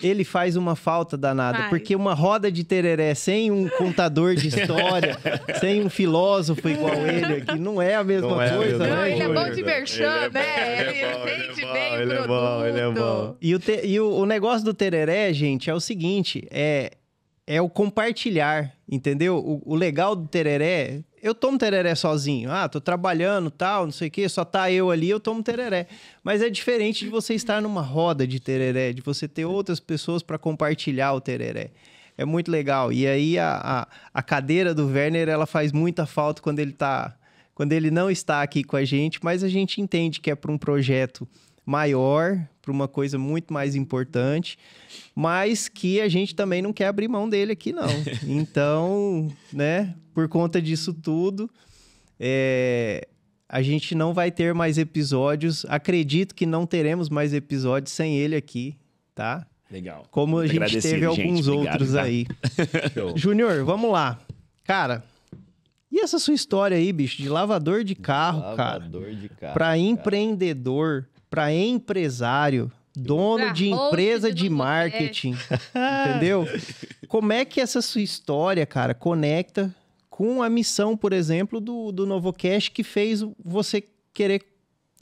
ele faz uma falta danada. Faz. Porque uma roda de tereré sem um contador de história, sem um filósofo igual ele aqui, não é a mesma Não é a coisa, mesma Não, né? ele é Júnior? bom de merchan, né? Ele vende bem o ele é produto. bom, ele é bom. E o negócio do tereré, gente, é o seguinte, é o compartilhar, entendeu? O legal do tereré, eu tomo tereré sozinho. Ah, tô trabalhando, tal, não sei o quê, só tá eu ali, eu tomo tereré. Mas é diferente de você estar numa roda de tereré, de você ter outras pessoas para compartilhar o tereré. É muito legal. E aí a cadeira do Werner, ela faz muita falta quando ele não está aqui com a gente, mas a gente entende que é para um projeto maior, para uma coisa muito mais importante, mas que a gente também não quer abrir mão dele aqui, não. Então, né, por conta disso tudo, a gente não vai ter mais episódios. Acredito que não teremos mais episódios sem ele aqui, tá? Legal. Como a Muito gente agradecido, teve alguns gente. Obrigado, outros tá? aí. Show. Júnior, vamos lá. Cara, e essa sua história aí, bicho, de lavador de carro, cara, Lavador de carro. para empreendedor, para empresário, dono Pra de host empresa de de Novocast. marketing, entendeu? Como é que essa sua história, cara, conecta com a missão, por exemplo, do Novocast que fez você querer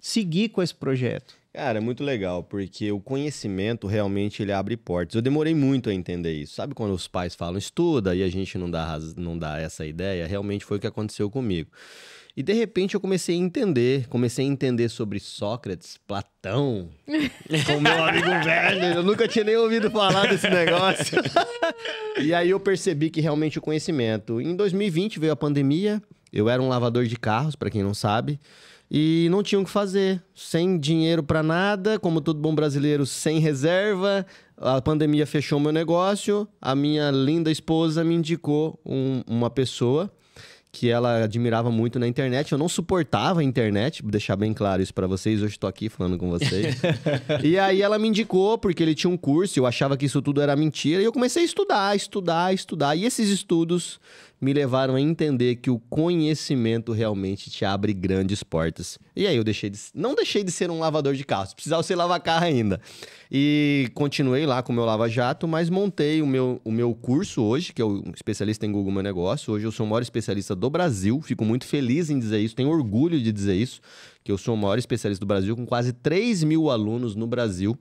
seguir com esse projeto? Cara, é muito legal, porque o conhecimento realmente ele abre portas. Eu demorei muito a entender isso. Sabe quando os pais falam, estuda, e a gente não dá essa ideia? Realmente foi o que aconteceu comigo. E de repente eu comecei a entender sobre Sócrates, Platão, com meu amigo Werner. Eu nunca tinha nem ouvido falar desse negócio. E aí eu percebi que realmente o conhecimento. Em 2020 veio a pandemia, eu era um lavador de carros, para quem não sabe. E não tinha o que fazer, sem dinheiro para nada, como todo bom brasileiro, sem reserva. A pandemia fechou meu negócio, a minha linda esposa me indicou uma pessoa que ela admirava muito na internet. Eu não suportava a internet, vou deixar bem claro isso para vocês, hoje estou aqui falando com vocês. E aí ela me indicou, porque ele tinha um curso, eu achava que isso tudo era mentira, e eu comecei a estudar. E esses estudos me levaram a entender que o conhecimento realmente te abre grandes portas. E aí eu não deixei de ser um lavador de carros, precisava ser lavar carro ainda. E continuei lá com o meu lava-jato, mas montei o meu curso hoje, que é o especialista em Google Meu Negócio. Hoje eu sou o maior especialista do Brasil, fico muito feliz em dizer isso, tenho orgulho de dizer isso, que eu sou o maior especialista do Brasil, com quase 3 mil alunos no Brasil.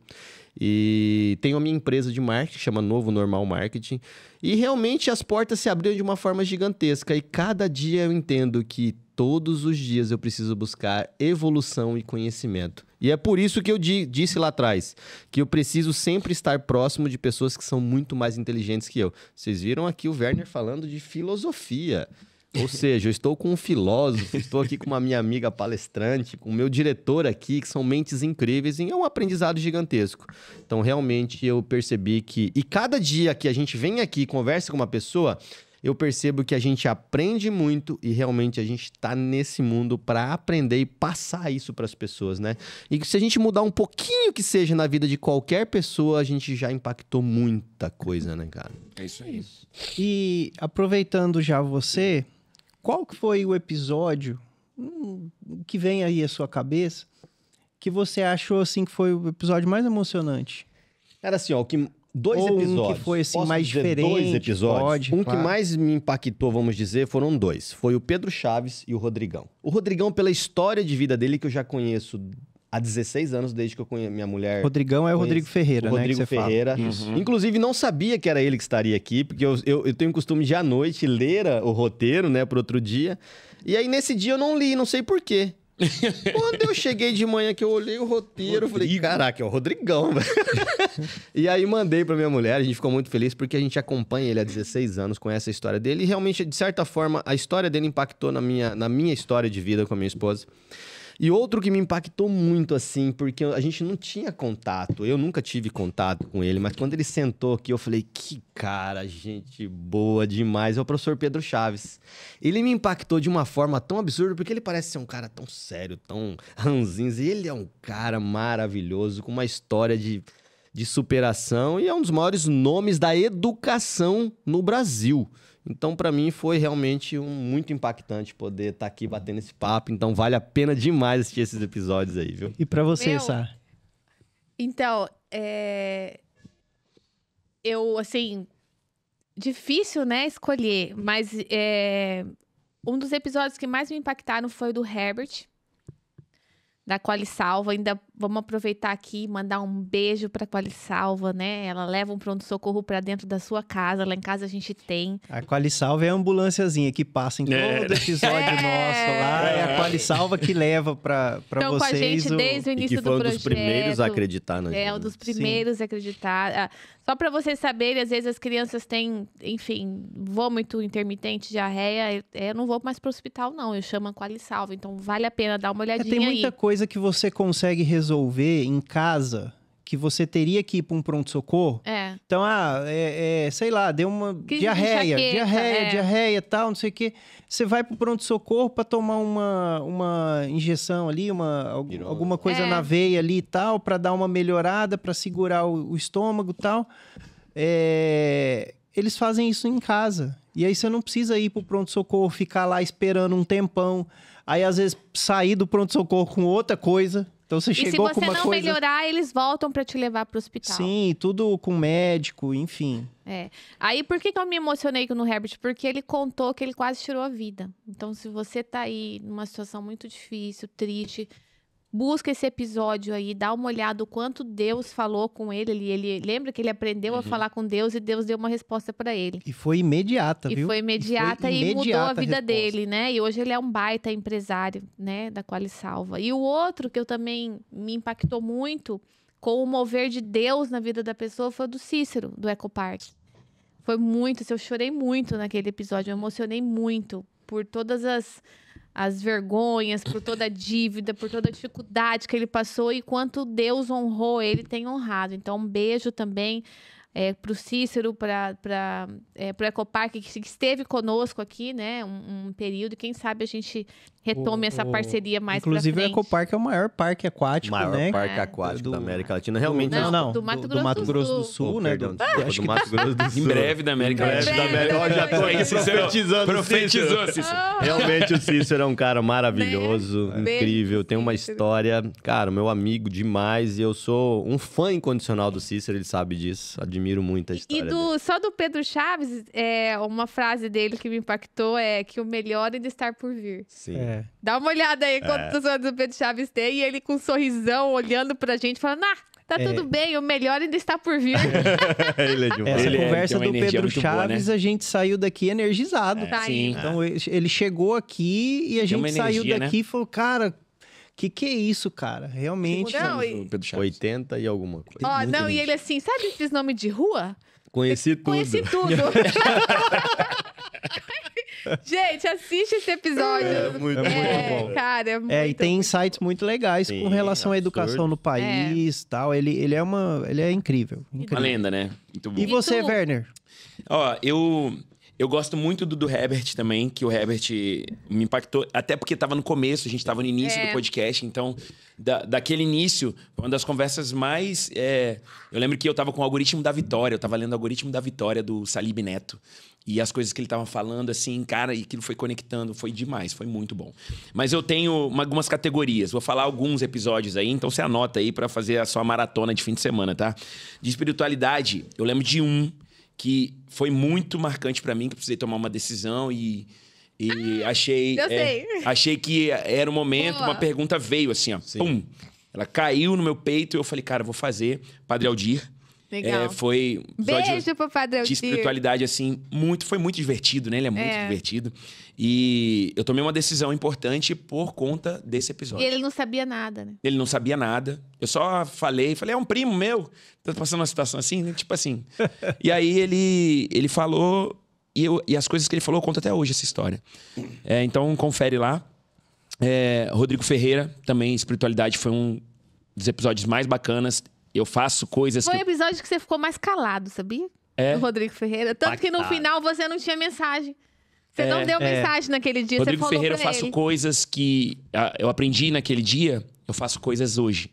E tenho a minha empresa de marketing, chama Novo Normal Marketing. E realmente as portas se abriram de uma forma gigantesca. E cada dia eu entendo que todos os dias eu preciso buscar evolução e conhecimento. E é por isso que eu disse lá atrás, que eu preciso sempre estar próximo de pessoas que são muito mais inteligentes que eu. Vocês viram aqui o Werner falando de filosofia. Ou seja, eu estou com um filósofo, estou aqui com uma minha amiga palestrante, com o meu diretor aqui, que são mentes incríveis, e é um aprendizado gigantesco. Então, realmente, eu percebi que... E cada dia que a gente vem aqui e conversa com uma pessoa, eu percebo que a gente aprende muito e realmente a gente está nesse mundo para aprender e passar isso para as pessoas, né? E que se a gente mudar um pouquinho que seja na vida de qualquer pessoa, a gente já impactou muita coisa, né, cara? É isso aí. E aproveitando já você, qual que foi o episódio que vem aí à sua cabeça que você achou assim que foi o episódio mais emocionante? Era assim, ó, dois Ou episódios. um que foi assim Posso mais dizer diferente? dois episódios. Pode, que claro. mais me impactou, vamos dizer, foram dois. Foi o Pedro Chaves e o Rodrigão. O Rodrigão, pela história de vida dele, que eu já conheço há 16 anos, desde que eu conheço minha mulher. Rodrigão é o Rodrigo Ferreira, o né? Rodrigo que você fala. Ferreira. Uhum. Inclusive, não sabia que era ele que estaria aqui, porque eu tenho o costume de à noite ler o roteiro, né, pro outro dia. E aí, nesse dia, eu não li, não sei por quê. Quando eu cheguei de manhã que eu olhei o roteiro, eu falei, caraca, é o Rodrigão, velho. E aí mandei pra minha mulher, a gente ficou muito feliz porque a gente acompanha ele há 16 anos, conhece a história dele e realmente, de certa forma, a história dele impactou na minha história de vida com a minha esposa. E outro que me impactou muito, assim, porque a gente não tinha contato, eu nunca tive contato com ele, mas quando ele sentou aqui, eu falei, que cara, gente boa demais, é o professor Pedro Chaves. Ele me impactou de uma forma tão absurda, porque ele parece ser um cara tão sério, tão ranzinza, e ele é um cara maravilhoso, com uma história de superação, e é um dos maiores nomes da educação no Brasil. Então, para mim, foi realmente muito impactante poder estar aqui batendo esse papo. Então, vale a pena demais assistir esses episódios aí, viu? E pra você, Meu, Sá? Então, eu, assim, difícil, né, escolher, mas um dos episódios que mais me impactaram foi o do Herbert, da Qualisalva. Ainda vamos aproveitar aqui e mandar um beijo pra Qualisalva, né? Ela leva um pronto-socorro pra dentro da sua casa. Lá em casa a gente tem. A Qualisalva é a ambulânciazinha que passa em todo episódio nosso lá. É a Qualisalva que leva pra Então, vocês. com a gente desde o E início que do foi um projeto. dos primeiros a acreditar na gente. Um dos primeiros a acreditar. Só para vocês saberem, às vezes as crianças têm, enfim, vômito intermitente, diarreia. Eu não vou mais pro hospital, não. Eu chamo a Qualisalva. Então, vale a pena dar uma olhadinha Tem muita coisa que você consegue resolver em casa que você teria que ir para um pronto-socorro. Então, sei lá, deu uma Crise de enxaqueca, diarreia e tal, não sei o quê. Você vai para o pronto-socorro para tomar uma injeção ali, alguma coisa na veia ali e tal, para dar uma melhorada, para segurar o estômago e tal. Eles fazem isso em casa. E aí você não precisa ir para o pronto-socorro, ficar lá esperando um tempão. Aí, às vezes, sair do pronto-socorro com outra coisa. Então, você chegou com uma coisa... E se você não melhorar, eles voltam para te levar para o hospital. Sim, tudo com médico, enfim. Aí, por que eu me emocionei no Herbert? Porque ele contou que ele quase tirou a vida. Então, se você tá aí numa situação muito difícil, triste... Busca esse episódio aí, dá uma olhada o quanto Deus falou com ele. Ele lembra que ele aprendeu a falar com Deus e Deus deu uma resposta para ele. E foi imediata, viu? E foi imediata e mudou a vida dele, né? E hoje ele é um baita empresário, né? Da Qualisalva. E o outro que eu também me impactou muito com o mover de Deus na vida da pessoa foi o do Cícero, do Ecopark. Foi muito, eu chorei muito naquele episódio, eu emocionei muito por todas as vergonhas, por toda a dívida, por toda a dificuldade que ele passou e quanto Deus honrou, ele tem honrado. Então, um beijo também para o Cícero, para o Ecopark, que esteve conosco aqui, né, um período. Quem sabe a gente retome essa parceria mais pra frente. Inclusive, o Ecopark é o maior parque aquático, maior né? parque aquático da América Latina. Realmente. Do Mato Grosso do Sul, né? Do Mato Grosso do Sul. Em breve da América Latina. Ó, já tô aqui profetizando. Profetizou, Cícero. Realmente o Cícero é um cara maravilhoso, incrível, tem uma história, cara, meu amigo demais, e eu sou um fã incondicional do Cícero, ele sabe disso, admiro muito a história dele. Só do Pedro Chaves, uma frase dele que me impactou é que o melhor ainda está por vir. Sim. Dá uma olhada aí quantos anos o Pedro Chaves tem, e ele com um sorrisão olhando pra gente, falando, tá tudo bem, o melhor ainda está por vir. Ele é de um Essa conversa tem uma do energia Pedro muito boa, Chaves, né? A gente saiu daqui energizado. Sim. Então, ele chegou aqui e a gente saiu daqui e falou, cara, que é isso, cara? Realmente. Não, O Pedro Chaves. 80 e alguma coisa. E ele assim, sabe esses nomes de rua? Conheci tudo. Conheci tudo. Gente, assiste esse episódio. Muito bom. Cara, é muito... E tem insights muito legais com relação à educação no país e tal. Ele é incrível. Uma lenda, né? Muito bom. E você, Werner? Ó, eu gosto muito do Herbert também, que o Herbert me impactou, até porque tava no começo, a gente tava no início do podcast, então, daquele início, uma das conversas mais... eu lembro que eu tava com o Algoritmo da Vitória, eu tava lendo o Algoritmo da Vitória do Salib Neto, e as coisas que ele tava falando, assim, cara, e aquilo foi conectando, foi demais, foi muito bom. Mas eu tenho algumas categorias, vou falar alguns episódios aí, então você anota aí pra fazer a sua maratona de fim de semana, tá? De espiritualidade, eu lembro de que foi muito marcante pra mim, que eu precisei tomar uma decisão e achei... eu sei. Achei que era o momento, uma pergunta veio assim, ó, pum! Ela caiu no meu peito e eu falei, cara, eu vou fazer. Padre Aldir. Legal. Foi um Beijo pro Padre Aldir. de espiritualidade, assim, foi muito divertido, né? Ele é muito divertido. E eu tomei uma decisão importante por conta desse episódio. E ele não sabia nada, né? Ele não sabia nada. Eu só falei, é um primo meu. Tá passando uma situação assim, né? Tipo assim. E aí ele falou, e as coisas que ele falou, eu conto até hoje essa história. Então, confere lá. Rodrigo Ferreira, também, espiritualidade, foi um dos episódios mais bacanas. Eu faço coisas Foi o episódio que você ficou mais calado, sabia? Do Rodrigo Ferreira. Tanto que no final você não tinha mensagem. Você não deu mensagem naquele dia, Rodrigo você falou Ferreira, eu pra faço ele. coisas que eu aprendi naquele dia, eu faço coisas hoje.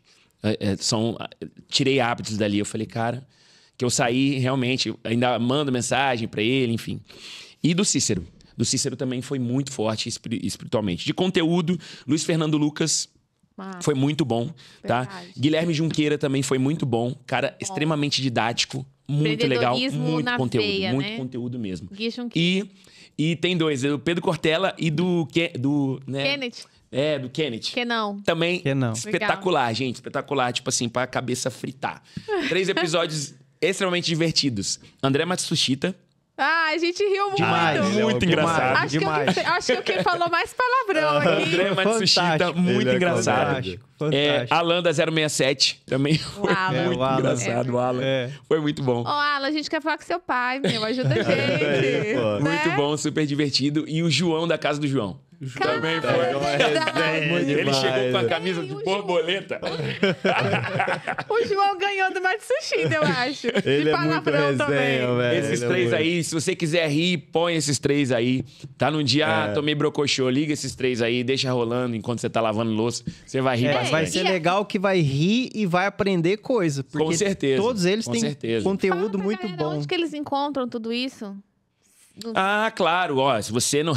Tirei hábitos dali. Eu falei, cara, que eu saí realmente, ainda mando mensagem pra ele, enfim. E do Cícero. Do Cícero também foi muito forte espiritualmente. De conteúdo, Luiz Fernando Lucas... Foi muito bom, tá? Verdade. Guilherme Junqueira também foi muito bom. Cara, extremamente didático. muito legal, Empreendedorismo muito na conteúdo, veia, muito né? conteúdo mesmo. Gui Junqueira. E tem dois, do Pedro Cortella e do né? Kenneth, Do Kenneth. que não? Também Que não. espetacular, gente. Espetacular, tipo assim, pra cabeça fritar. 3 episódios extremamente divertidos. André Matsushita. Ah, a gente riu muito. Demais. Muito engraçado. Acho que é o que falou mais palavrão aqui. André Matsushita, Fantástico. muito Ele é engraçado. Fantástico, fantástico. Alan da 067, também foi Alan. muito o Alan. engraçado. O Alan foi muito bom. Ó, Alan, a gente quer falar com seu pai, meu. Ajuda a gente. pô. né? Muito bom, super divertido. E o João da Casa do João. Também foi. Muito Ele demais, chegou com a né? camisa de borboleta. O João ganhou do Matsushita, eu acho. Ele De é muito palavrão também. resenha, velho. Esses Ele é 3 muito- aí, se você quiser rir, põe esses 3 aí. Tá num dia, tomei brocochô, liga esses 3 aí, deixa rolando enquanto você tá lavando louça. Você vai rir bastante. Vai ser legal que vai rir e vai aprender coisa. Porque Com certeza, todos eles com têm certeza. Fala conteúdo pra muito galera, bom. Onde que eles encontram tudo isso? Ah, claro, ó, se você não.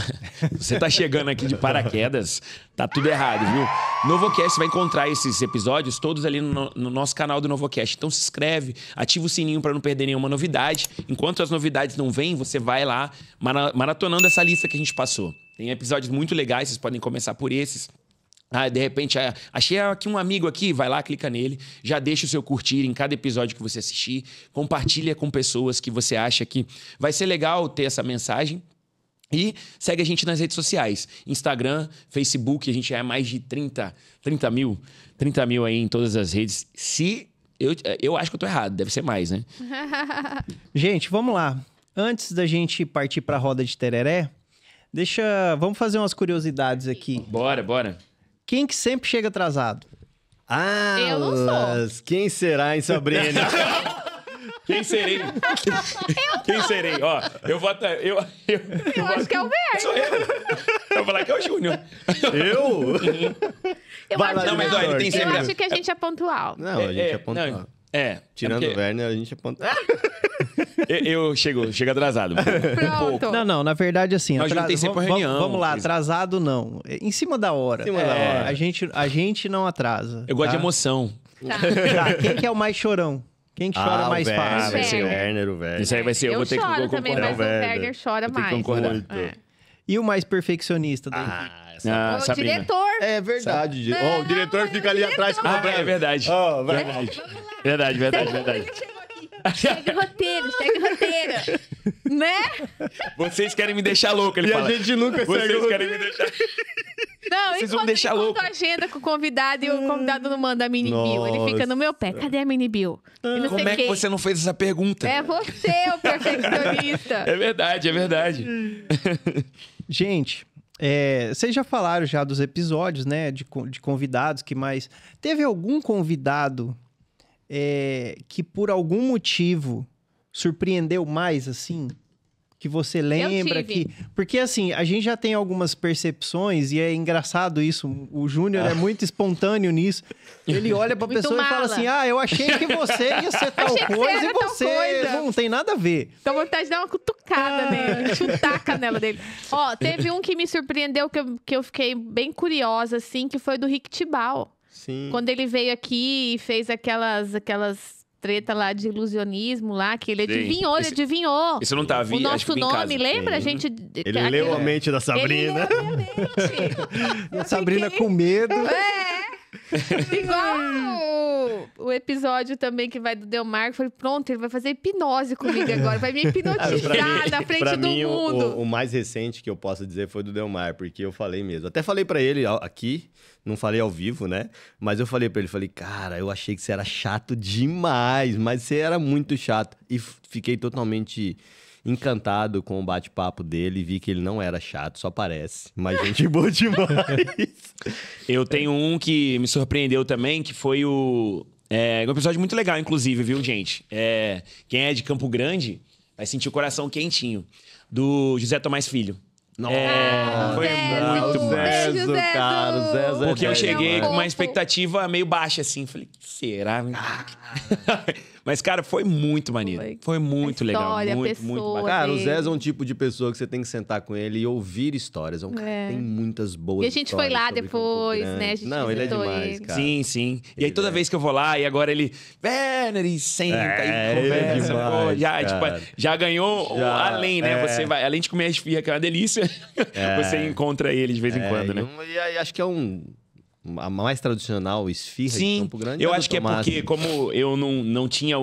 Você tá chegando aqui de paraquedas, tá tudo errado, viu? Novocast vai encontrar esses episódios todos ali no nosso canal do Novocast. Então se inscreve, ativa o sininho pra não perder nenhuma novidade. Enquanto as novidades não vêm, você vai lá maratonando essa lista que a gente passou. Tem episódios muito legais, vocês podem começar por esses. Ah, de repente, achei aqui um amigo aqui, vai lá, clica nele, já deixa o seu curtir em cada episódio que você assistir, compartilha com pessoas que você acha que vai ser legal ter essa mensagem. E segue a gente nas redes sociais, Instagram, Facebook, a gente já é mais de 30 mil aí em todas as redes. Eu acho que eu tô errado, deve ser mais, né? Gente, vamos lá. Antes da gente partir pra roda de tereré, vamos fazer umas curiosidades aqui. Bora. Quem que sempre chega atrasado? Ah, Eu não sou. mas quem será, hein, Sabrina? Quem serei? Quem serei? Ó, eu vou até... Eu acho que é o Verde. Sou eu. Eu vou falar que é o Júnior. Eu? Eu Vai lá, acho, não, mas não, ó, ele tem eu sempre- acho que a gente é pontual. Não, a gente é pontual. não, Tirando porque o Werner, a gente é pontual. eu chego atrasado. Pronto. Não, na verdade, assim... Mas não tem sempre uma reunião, Vamos lá, coisa. atrasado não. Em cima da hora. Em cima da hora. A gente não atrasa. Eu gosto de tá? emoção. Tá, quem que é o mais chorão? Quem que chora mais o Werner, fácil? vai ser o eu. Werner. Isso aí vai ser, eu vou ter que choro também, concordar. mas o Werner chora Vou ter que mais. concordar. Muito. É. E o mais perfeccionista daí? Ah, O Sabrina. diretor. É verdade. Ó, o diretor fica ali atrás com o Ah, é verdade. Ó, vai. Verdade. Segue o roteiro. Né? Vocês querem me deixar louco, ele E fala. a gente nunca segue Vocês o querem me deixar... Não, Vocês vão deixar louco. a agenda com o convidado e o convidado não manda a mini bill. Ele fica no meu pé. Cadê a mini bill? E não Como sei é que quê. você não fez essa pergunta? É você o perfeccionista. É verdade. Gente, vocês já falaram já dos episódios, né? De convidados que mais... Teve algum convidado que por algum motivo surpreendeu mais, assim? Que você lembra tive. que... Porque, assim, a gente já tem algumas percepções e é engraçado isso. O Júnior é muito espontâneo nisso. Ele olha pra Muito pessoa e fala mala. assim, eu achei que você ia ser tal Achei que você coisa e era tal você coisa." não tem nada a ver. Dá vontade de dar uma cutucada nele, chutar a canela dele. Ó, teve um que me surpreendeu, que eu fiquei bem curiosa, assim, que foi do Rick Tibau. Sim. Quando ele veio aqui e fez aquelas treta lá de ilusionismo lá, que ele Sim. adivinhou, Isso eu não tava o vi, acho nosso que vi em nome, casa. lembra? A Sim. gente... Ele leu a mente da Sabrina. Ele leu a minha mente. A Sabrina com medo. Igual o episódio também que vai do Delmar, que foi pronto, ele vai fazer hipnose comigo agora, vai me hipnotizar na frente Pra do mim, mundo. o mais recente que eu posso dizer foi do Delmar, porque eu falei mesmo. Até falei pra ele aqui, não falei ao vivo, né? Mas eu falei pra ele, cara, eu achei que você era chato demais, mas você era muito chato. E fiquei totalmente encantado com o bate-papo dele e vi que ele não era chato, só parece. Mas gente boa demais. Eu tenho um que me surpreendeu também, que foi um episódio muito legal, inclusive, viu, gente? Quem é de Campo Grande vai sentir o coração quentinho. Do José Tomás Filho. Foi muito o beijo, Zezo, Zezo. cara, o Zezo é Porque eu dez, cheguei mano. com uma expectativa meio baixa, assim. Falei, que será? Mas, cara, foi muito maneiro. Foi muito legal. História, Muito, pessoa muito bacana. Cara, o dele. Zezo é um tipo de pessoa que você tem que sentar com ele e ouvir histórias. É um cara que tem muitas boas E a gente foi histórias lá sobre depois, Campo né? A Grande. gente Não, ele é visitou demais, ele. cara. Sim, sim. E aí Ele toda vez que eu vou lá, e agora ele... Werner, e senta e ele é conversa. demais, pô, já, cara. tipo, já ganhou Já, além, né? é. Você vai, além de comer a esfirra, que é uma delícia, você encontra ele de vez em quando, né? E aí acho que é a mais tradicional esfirra de Sim, Campo Grande. eu do acho que é Tomás. porque como eu não tinha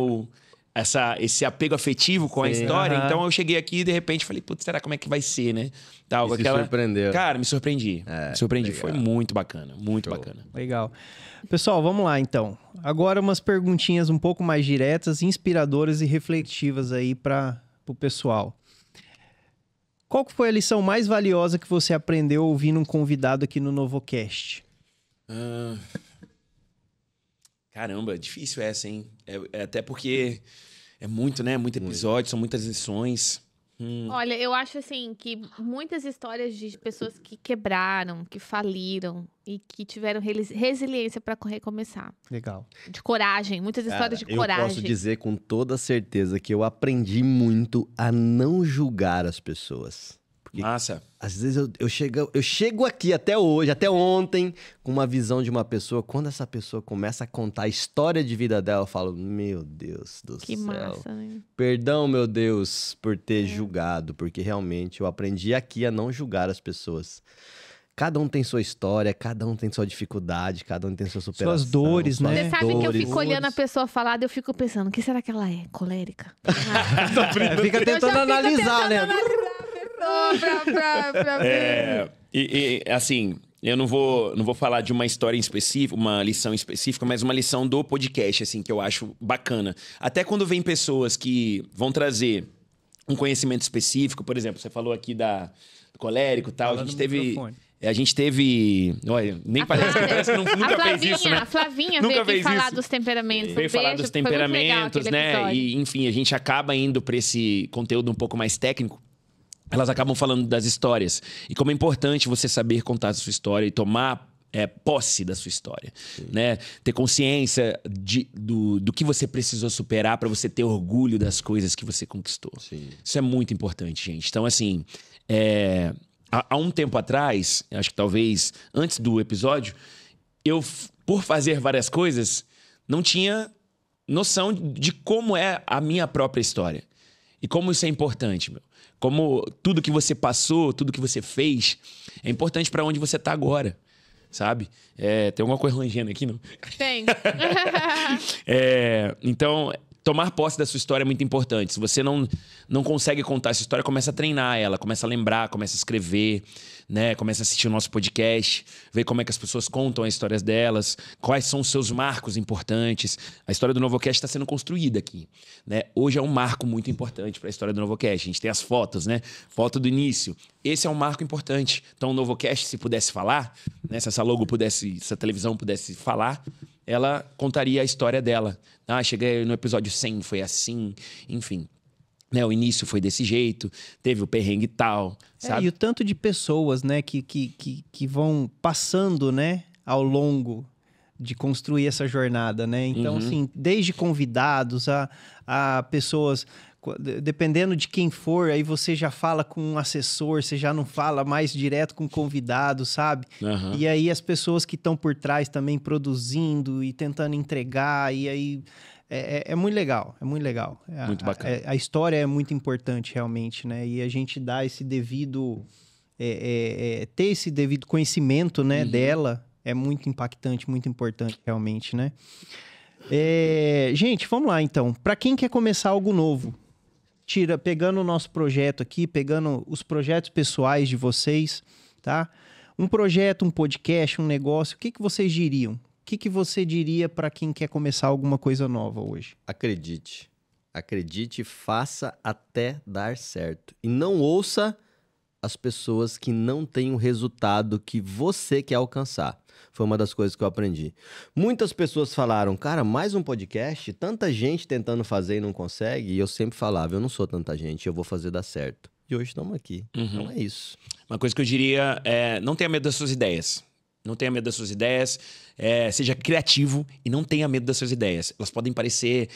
esse apego afetivo com a Sim. história, Aham. então eu cheguei aqui e de repente falei, putz, será como é que vai ser, né? Tal, E se surpreendeu. Cara, me surpreendi. É, me surpreendi. legal. Foi muito bacana, muito Show. bacana. Legal. Pessoal, vamos lá então. Agora umas perguntinhas um pouco mais diretas, inspiradoras e reflexivas aí para o pessoal. Qual que foi a lição mais valiosa que você aprendeu ouvindo um convidado aqui no NovoCast? Caramba, difícil essa, hein? Até porque é muito, né? Muito episódio, são muitas lições. Olha, eu acho assim que muitas histórias de pessoas que quebraram, que faliram e que tiveram resiliência para recomeçar. Legal. De coragem, muitas histórias de Eu coragem. posso dizer com toda certeza que eu aprendi muito a não julgar as pessoas. Porque Massa. às vezes eu chego aqui até hoje, até ontem, com uma visão de uma pessoa. Quando essa pessoa começa a contar a história de vida dela, eu falo, meu Deus do Que céu. massa, né? Perdão, meu Deus, por ter julgado, porque realmente eu aprendi aqui a não julgar as pessoas. Cada um tem sua história, cada um tem sua dificuldade, cada um tem sua superação. Suas dores, suas né? Você sabe que eu dores. fico olhando a pessoa falar, daí eu fico pensando, o que será que ela é? Colérica? Fica tentando analisar, né? Pra ver. Assim, eu não vou falar de uma história em específico, uma lição específica, mas uma lição do podcast, assim, que eu acho bacana. Até quando vem pessoas que vão trazer um conhecimento específico, por exemplo, você falou aqui do colérico e tal, Fala no microfone. a gente teve... Olha, nem parece que nunca fez isso, né? A Flavinha Nunca veio aqui fez falar isso. dos temperamentos. Veio falar dos Foi muito legal temperamentos, aquele né? episódio. E, enfim, a gente acaba indo para esse conteúdo um pouco mais técnico. Elas acabam falando das histórias. E como é importante você saber contar a sua história e tomar posse da sua história, né? Ter consciência do que você precisou superar para você ter orgulho das coisas que você conquistou. Sim. Isso é muito importante, gente. Então, assim, há um tempo atrás, acho que talvez antes do episódio, eu, por fazer várias coisas, não tinha noção de como é a minha própria história. E como isso é importante, meu. Como tudo que você passou, tudo que você fez, é importante para onde você tá agora, sabe? Tem alguma coisa rangendo aqui, não? Tem. Então, tomar posse da sua história é muito importante. Se você não consegue contar essa história, começa a treinar ela, começa a lembrar, começa a escrever, né? Começa a assistir o nosso podcast, ver como é que as pessoas contam as histórias delas, quais são os seus marcos importantes. A história do NovoCast está sendo construída aqui, né? Hoje é um marco muito importante para a história do NovoCast. A gente tem as fotos, né? Foto do início. Esse é um marco importante. Então, o NovoCast, se pudesse falar, né? Se essa logo pudesse, se a televisão pudesse falar, ela contaria a história dela. Cheguei no episódio 100, foi assim, enfim. Né, o início foi desse jeito, teve o perrengue e tal, sabe? E o tanto de pessoas, né, que vão passando, né, ao longo de construir essa jornada, né? Então, assim, desde convidados a pessoas... Dependendo de quem for, aí você já fala com um assessor, você já não fala mais direto com o convidado, sabe? Uhum. E aí as pessoas que estão por trás também produzindo e tentando entregar, e aí é muito legal, é muito legal. Muito bacana. A história é muito importante, realmente, né? E a gente dá esse devido... ter esse devido conhecimento, né, dela é muito impactante, muito importante, realmente, né? Gente, vamos lá, então. Para quem quer começar algo novo, pegando o nosso projeto aqui, pegando os projetos pessoais de vocês, tá? Um projeto, um podcast, um negócio, o que vocês diriam? O que você diria para quem quer começar alguma coisa nova hoje? Acredite. Acredite e faça até dar certo. E não ouça as pessoas que não têm o resultado que você quer alcançar. Foi uma das coisas que eu aprendi. Muitas pessoas falaram, cara, mais um podcast? Tanta gente tentando fazer e não consegue. E eu sempre falava, eu não sou tanta gente, eu vou fazer dar certo. E hoje estamos aqui. Então é isso. Uma coisa que eu diria é: não tenha medo das suas ideias. Não tenha medo das suas ideias. Seja criativo e não tenha medo das suas ideias. Elas podem parecer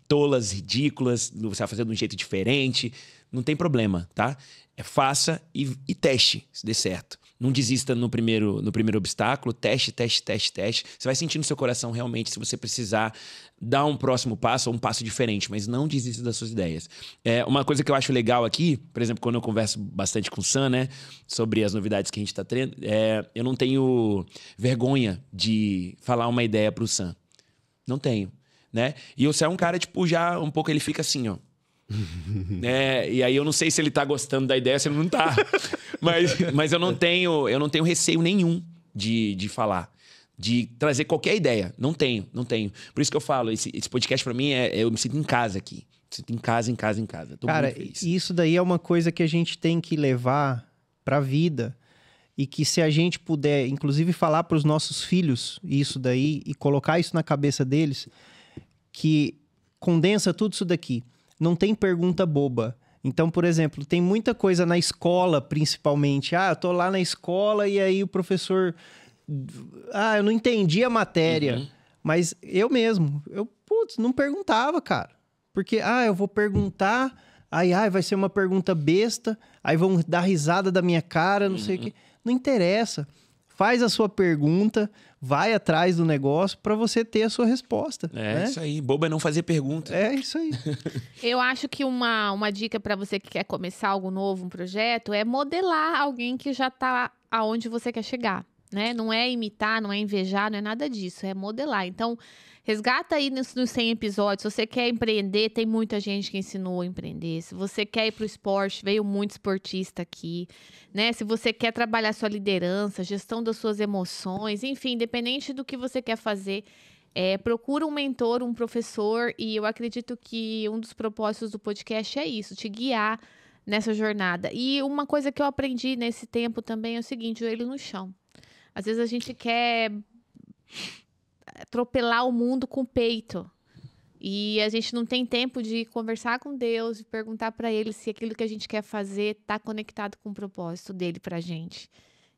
tolas, ridículas, você vai fazer de um jeito diferente. Não tem problema, tá? Faça e teste, se der certo. Não desista no primeiro obstáculo. Teste. Você vai sentir no seu coração realmente se você precisar dar um próximo passo ou um passo diferente, mas não desista das suas ideias. Uma coisa que eu acho legal aqui, por exemplo, quando eu converso bastante com o Sam, né, sobre as novidades que a gente está tendo, eu não tenho vergonha de falar uma ideia pro Sam. Não tenho, né? E o Sam é um cara, tipo, já um pouco ele fica assim, ó. E aí eu não sei se ele tá gostando da ideia, se ele não tá. mas eu não tenho receio nenhum de falar, de trazer qualquer ideia. Não tenho. Por isso que eu falo, esse podcast pra mim eu me sinto em casa aqui. Me sinto em casa. Tô Cara, muito feliz. isso daí é uma coisa que a gente tem que levar pra vida. E que se a gente puder, inclusive, falar pros nossos filhos isso daí e colocar isso na cabeça deles, que condensa tudo isso daqui. Não tem pergunta boba. Então, por exemplo, tem muita coisa na escola, principalmente. Eu tô lá na escola e aí o professor... eu não entendi a matéria. Mas eu mesmo, não perguntava, cara. Porque, eu vou perguntar, aí vai ser uma pergunta besta, aí vão dar risada da minha cara, não sei o quê. Não interessa. Faz a sua pergunta, vai atrás do negócio para você ter a sua resposta. Né? Isso aí. Bobo é não fazer pergunta. É isso aí. Eu acho que uma dica para você que quer começar algo novo, um projeto, é modelar alguém que já tá aonde você quer chegar, né? Não é imitar, não é invejar, não é nada disso, é modelar. Então, resgata aí nos 100 episódios. Se você quer empreender, tem muita gente que ensinou a empreender. Se você quer ir pro esporte, veio muito esportista aqui, né? Se você quer trabalhar sua liderança, gestão das suas emoções, enfim, independente do que você quer fazer, procura um mentor, um professor, e eu acredito que um dos propósitos do podcast é isso, te guiar nessa jornada. E uma coisa que eu aprendi nesse tempo também é o seguinte, joelho no chão. Às vezes a gente quer atropelar o mundo com o peito. E a gente não tem tempo de conversar com Deus e perguntar para Ele se aquilo que a gente quer fazer está conectado com o propósito dele pra gente.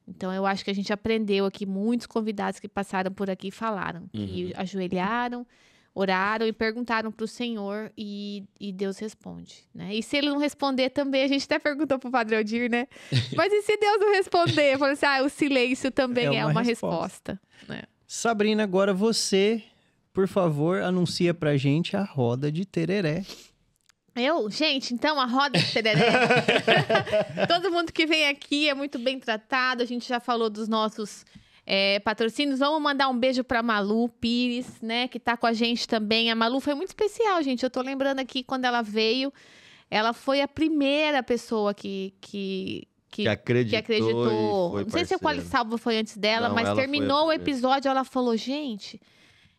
Então, eu acho que a gente aprendeu aqui, muitos convidados que passaram por aqui falaram, que ajoelharam, oraram e perguntaram para o Senhor e Deus responde, né? E se Ele não responder também, a gente até perguntou pro Padre Aldir, né? Mas e se Deus não responder? Falou assim, o silêncio também é uma resposta, né? Sabrina, agora você, por favor, anuncia pra gente a roda de tereré. Gente, então, a roda de tereré. Todo mundo que vem aqui é muito bem tratado. A gente já falou dos nossos patrocínios. Vamos mandar um beijo pra Malu Pires, né? Que tá com a gente também. A Malu foi muito especial, gente. Eu tô lembrando aqui, quando ela veio, ela foi a primeira pessoa que acreditou. Não sei se a Qualisalva foi antes dela, mas terminou o episódio, ela falou, gente,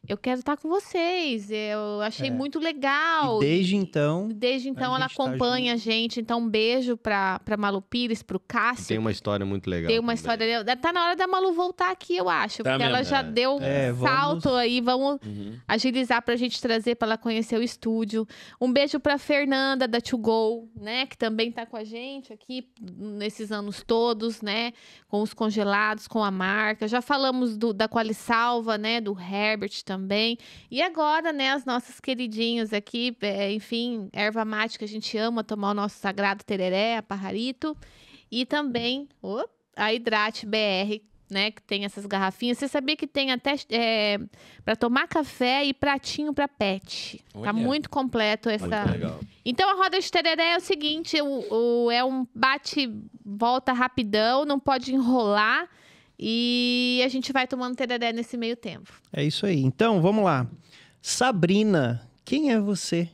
eu quero estar com vocês. Eu achei muito legal. E desde então ela acompanha a gente. Então, um beijo pra Malu Pires, pro Cássio. Tem uma história muito legal. Tem uma história. Tá na hora da Malu voltar aqui, eu acho. Tá porque mesmo. ela já deu um salto aí. Vamos agilizar pra gente trazer pra ela conhecer o estúdio. Um beijo pra Fernanda, da To Go, né? Que também tá com a gente aqui nesses anos todos, né? Com os congelados, com a marca. Já falamos da Qualisalva, né? Do Herbert também. E agora, né? As nossas queridinhas aqui. Enfim, erva mate, que a gente ama tomar o nosso sagrado tereré, a Pajarito. E também a Hidrate BR, né? Que tem essas garrafinhas. Você sabia que tem até para tomar café e pratinho para pet. Olha. Tá muito completo essa. Muito legal. Então, a roda de tereré é o seguinte: é um bate-volta rapidão, não pode enrolar. E a gente vai tomando tereré nesse meio tempo. É isso aí. Então, vamos lá. Sabrina, quem é você?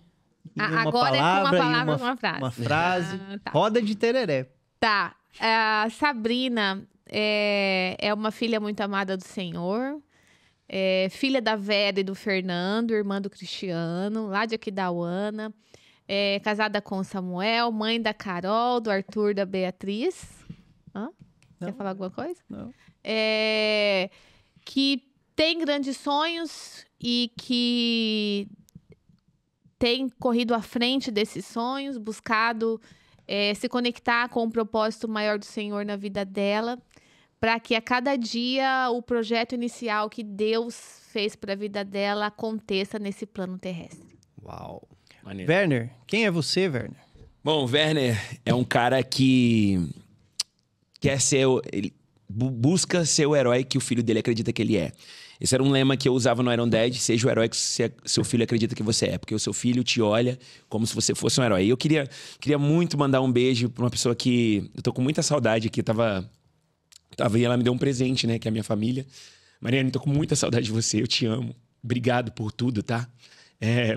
Agora é com uma palavra e uma frase. Uma frase. Tá. Roda de tereré. Tá. A Sabrina é uma filha muito amada do Senhor. Filha da Vera e do Fernando, irmã do Cristiano, lá de Aquidauana. Casada com o Samuel, mãe da Carol, do Arthur, da Beatriz. Quer falar alguma coisa? Não. Que tem grandes sonhos e que tem corrido à frente desses sonhos, buscado se conectar com o propósito maior do Senhor na vida dela, para que a cada dia o projeto inicial que Deus fez para a vida dela aconteça nesse plano terrestre. Uau. Maneiro. Werner, quem é você, Werner? Bom, o Werner é um cara que quer ser... Ele busca ser o herói que o filho dele acredita que ele é. Esse era um lema que eu usava no Iron Dad: seja o herói que seu filho acredita que você é. Porque o seu filho te olha como se você fosse um herói. E eu queria muito mandar um beijo pra uma pessoa que... Eu tô com muita saudade, que e ela me deu um presente, né? Que é a minha família. Mariane, tô com muita saudade de você. Eu te amo. Obrigado por tudo, tá?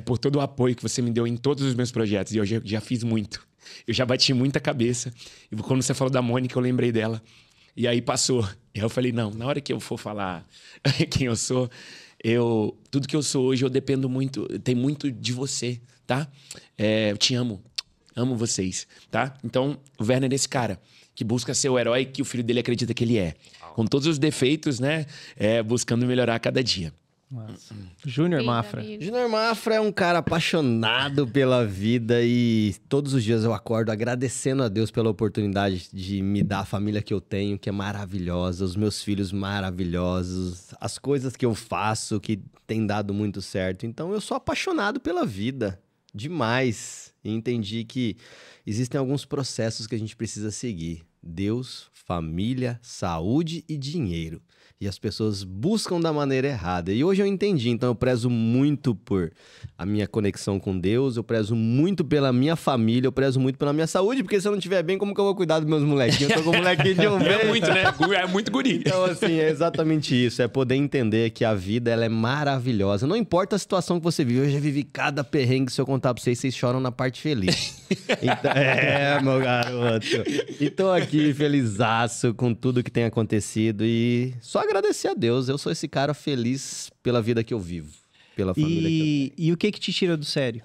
Por todo o apoio que você me deu em todos os meus projetos. E eu já fiz muito. Eu já bati muita cabeça. E quando você falou da Mônica, eu lembrei dela. E aí passou. E aí eu falei, não, na hora que eu for falar quem eu sou, tudo que eu sou hoje, eu dependo muito, tem muito de você, tá? Eu te amo. Amo vocês, tá? Então, o Werner é esse cara que busca ser o herói que o filho dele acredita que ele é. Com todos os defeitos, né? Buscando melhorar a cada dia. Júnior Beijo, Mafra. amigo. Júnior Mafra é um cara apaixonado pela vida e todos os dias eu acordo agradecendo a Deus pela oportunidade de me dar a família que eu tenho, que é maravilhosa, os meus filhos maravilhosos, as coisas que eu faço que tem dado muito certo. Então eu sou apaixonado pela vida, demais. E entendi que existem alguns processos que a gente precisa seguir: Deus, família, saúde e dinheiro. E as pessoas buscam da maneira errada. E hoje eu entendi, então eu prezo muito por a minha conexão com Deus, eu prezo muito pela minha família, eu prezo muito pela minha saúde, porque se eu não estiver bem, como que eu vou cuidar dos meus molequinhos? Eu tô com um molequinho de um mês. É muito, né? É muito guri. Então, assim, é exatamente isso. É poder entender que a vida, ela é maravilhosa. Não importa a situação que você vive. Eu já vivi cada perrengue. Se eu contar pra vocês choram na parte feliz. Então, meu garoto. E tô aqui felizaço com tudo que tem acontecido e só agradecer a Deus. Eu sou esse cara feliz pela vida que eu vivo, pela família que eu tenho. E o que te tira do sério?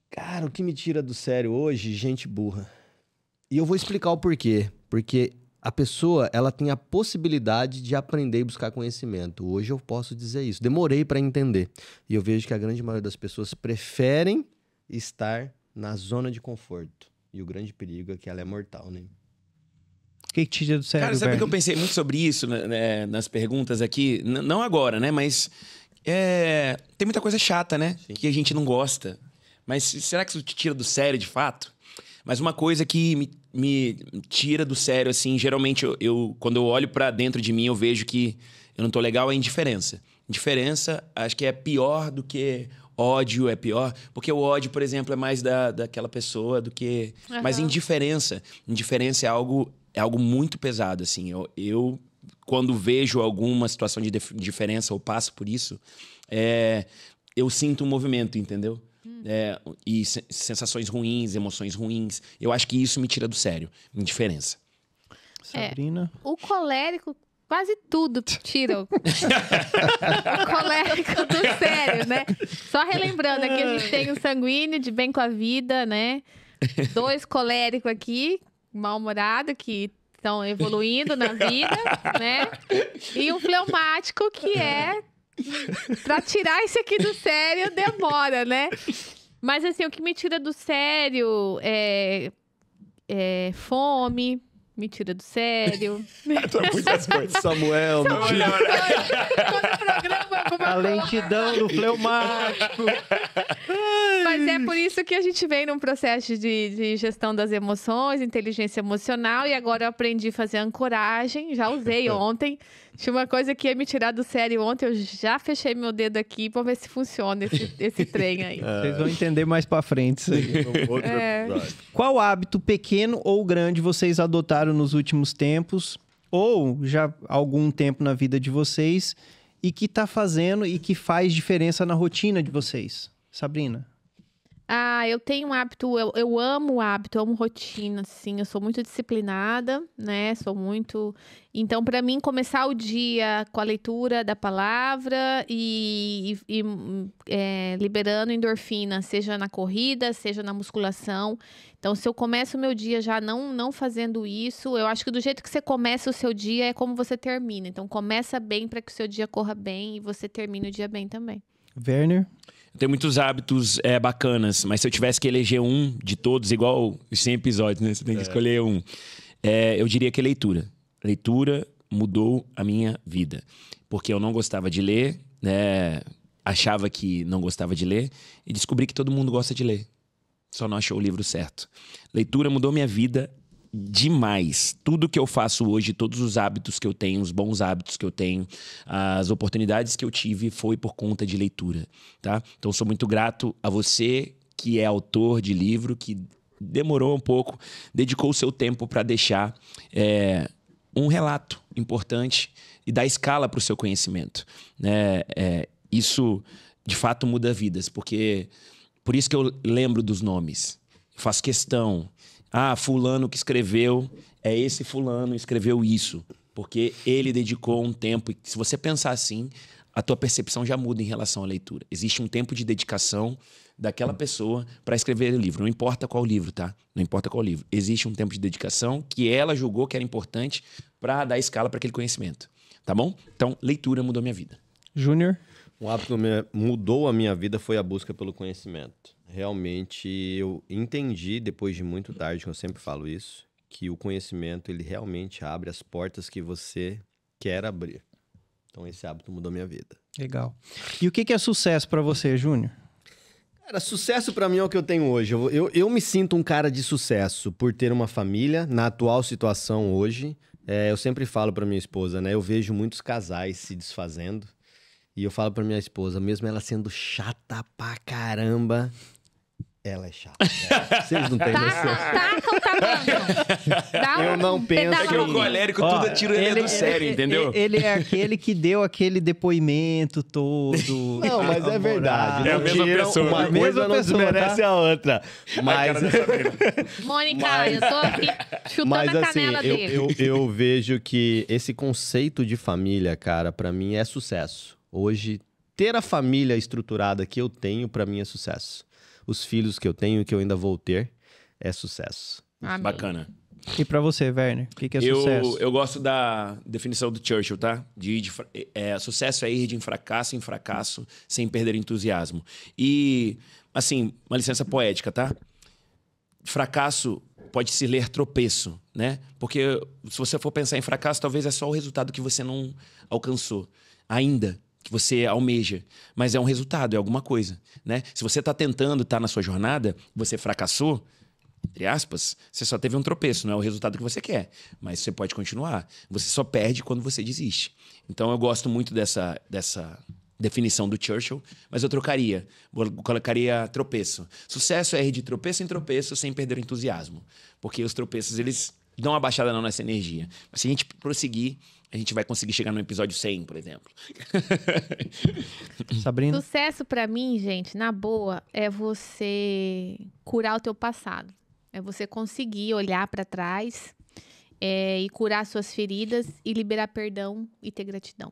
Cara, o que me tira do sério hoje, gente burra. E eu vou explicar o porquê. Porque a pessoa, ela tem a possibilidade de aprender e buscar conhecimento. Hoje eu posso dizer isso. Demorei para entender. E eu vejo que a grande maioria das pessoas preferem estar na zona de conforto. E o grande perigo é que ela é mortal, né? O que te tira do sério, Cara, sabe que eu Werner? pensei muito sobre isso, né, nas perguntas aqui? Não agora, né? Mas tem muita coisa chata, né? Sim. Que a gente não gosta. Mas será que isso te tira do sério, de fato? Mas uma coisa que me tira do sério, assim, geralmente quando eu olho pra dentro de mim, eu vejo que eu não tô legal, é indiferença. Indiferença, acho que é pior do que ódio, é pior. Porque o ódio, por exemplo, é mais daquela pessoa do que... Mas indiferença é algo muito pesado, assim. Eu quando vejo alguma situação de diferença ou passo por isso, eu sinto um movimento, entendeu? E sensações ruins, emoções ruins. Eu acho que isso me tira do sério. Indiferença. Sabrina? O colérico, quase tudo tira o colérico do sério, né? Só relembrando, aqui a gente tem o sanguíneo de bem com a vida, né? 2 coléricos aqui, mal-humorado, que estão evoluindo na vida, né? E um fleumático que pra tirar isso aqui do sério demora, né? Mas assim, o que me tira do sério é fome, me tira do sério. Muitas coisas. Samuel, Quando o programa A lentidão do fleumático. Mas é por isso que a gente vem num processo de gestão das emoções, inteligência emocional, e agora eu aprendi a fazer ancoragem, já usei ontem. Tinha uma coisa que ia me tirar do sério ontem, eu já fechei meu dedo aqui pra ver se funciona esse trem aí. Vocês vão entender mais pra frente isso aí. outro episódio. Qual hábito pequeno ou grande vocês adotaram nos últimos tempos, ou já há algum tempo na vida de vocês, e que tá fazendo e que faz diferença na rotina de vocês? Sabrina? Eu tenho um hábito, eu amo o hábito, eu amo rotina, assim, eu sou muito disciplinada, né, então, para mim, começar o dia com a leitura da palavra e liberando endorfina, seja na corrida, seja na musculação. Então, se eu começo o meu dia já não fazendo isso, eu acho que do jeito que você começa o seu dia é como você termina. Então, começa bem para que o seu dia corra bem e você termine o dia bem também. Werner? Eu tenho muitos hábitos bacanas, mas se eu tivesse que eleger um de todos, igual os 100 episódios, né? Você tem que escolher um. Eu diria que é leitura. Leitura mudou a minha vida. Porque eu não gostava de ler, né? Achava que não gostava de ler e descobri que todo mundo gosta de ler. Só não achou o livro certo. Leitura mudou minha vida demais. Tudo que eu faço hoje, todos os hábitos que eu tenho, os bons hábitos que eu tenho, as oportunidades que eu tive foi por conta de leitura, tá? Então, sou muito grato a você que é autor de livro, que demorou um pouco, dedicou o seu tempo para deixar um relato importante e dar escala para o seu conhecimento, né? Isso, de fato, muda vidas, porque por isso que eu lembro dos nomes. Eu faço questão. Fulano que escreveu, esse fulano escreveu isso. Porque ele dedicou um tempo. E se você pensar assim, a tua percepção já muda em relação à leitura. Existe um tempo de dedicação daquela pessoa para escrever o livro. Não importa qual livro, tá? Não importa qual livro. Existe um tempo de dedicação que ela julgou que era importante para dar escala para aquele conhecimento. Tá bom? Então, leitura mudou minha vida. Júnior? Um hábito que mudou a minha vida foi a busca pelo conhecimento. Realmente, eu entendi, depois de muito tarde, que eu sempre falo isso, que o conhecimento, ele realmente abre as portas que você quer abrir. Então, esse hábito mudou minha vida. Legal. E o que é sucesso para você, Júnior? Cara, sucesso pra mim é o que eu tenho hoje. Eu me sinto um cara de sucesso por ter uma família, na atual situação hoje. Eu sempre falo pra minha esposa, né? Eu vejo muitos casais se desfazendo. E eu falo pra minha esposa, mesmo ela sendo chata pra caramba, ela é chata. Vocês não têm noção. Eu não penso. É que o colérico tudo tira ele do sério, entendeu? Ele é aquele que deu aquele depoimento todo. Não, mas é verdade. É a mesma pessoa. Uma mesma coisa não pessoa, desmerece a outra. Mas, Mônica, eu tô aqui chutando a canela assim, dele. eu vejo que esse conceito de família, cara, pra mim é sucesso. Hoje, ter a família estruturada que eu tenho, pra mim é sucesso. Os filhos que eu tenho e que eu ainda vou ter, é sucesso. Amém. Bacana. E pra você, Werner? O que é sucesso? Eu gosto da definição do Churchill, tá? Sucesso é ir de fracasso em fracasso sem perder entusiasmo. E, assim, uma licença poética, tá? Fracasso pode se ler tropeço, né? Porque se você for pensar em fracasso, talvez é só o resultado que você não alcançou ainda, que você almeja, mas é um resultado, é alguma coisa, né? Se você está tentando, está na sua jornada, você fracassou, entre aspas, você só teve um tropeço, não é o resultado que você quer, mas você pode continuar. Você só perde quando você desiste. Então eu gosto muito dessa definição do Churchill, mas eu colocaria tropeço. Sucesso é ir de tropeço em tropeço sem perder o entusiasmo, porque os tropeços, eles dão uma baixada não nessa energia. Mas se a gente prosseguir, a gente vai conseguir chegar no episódio 100, por exemplo. Sabrina? Sucesso pra mim, gente, na boa, é você curar o teu passado. É você conseguir olhar pra trás e curar suas feridas e liberar perdão e ter gratidão.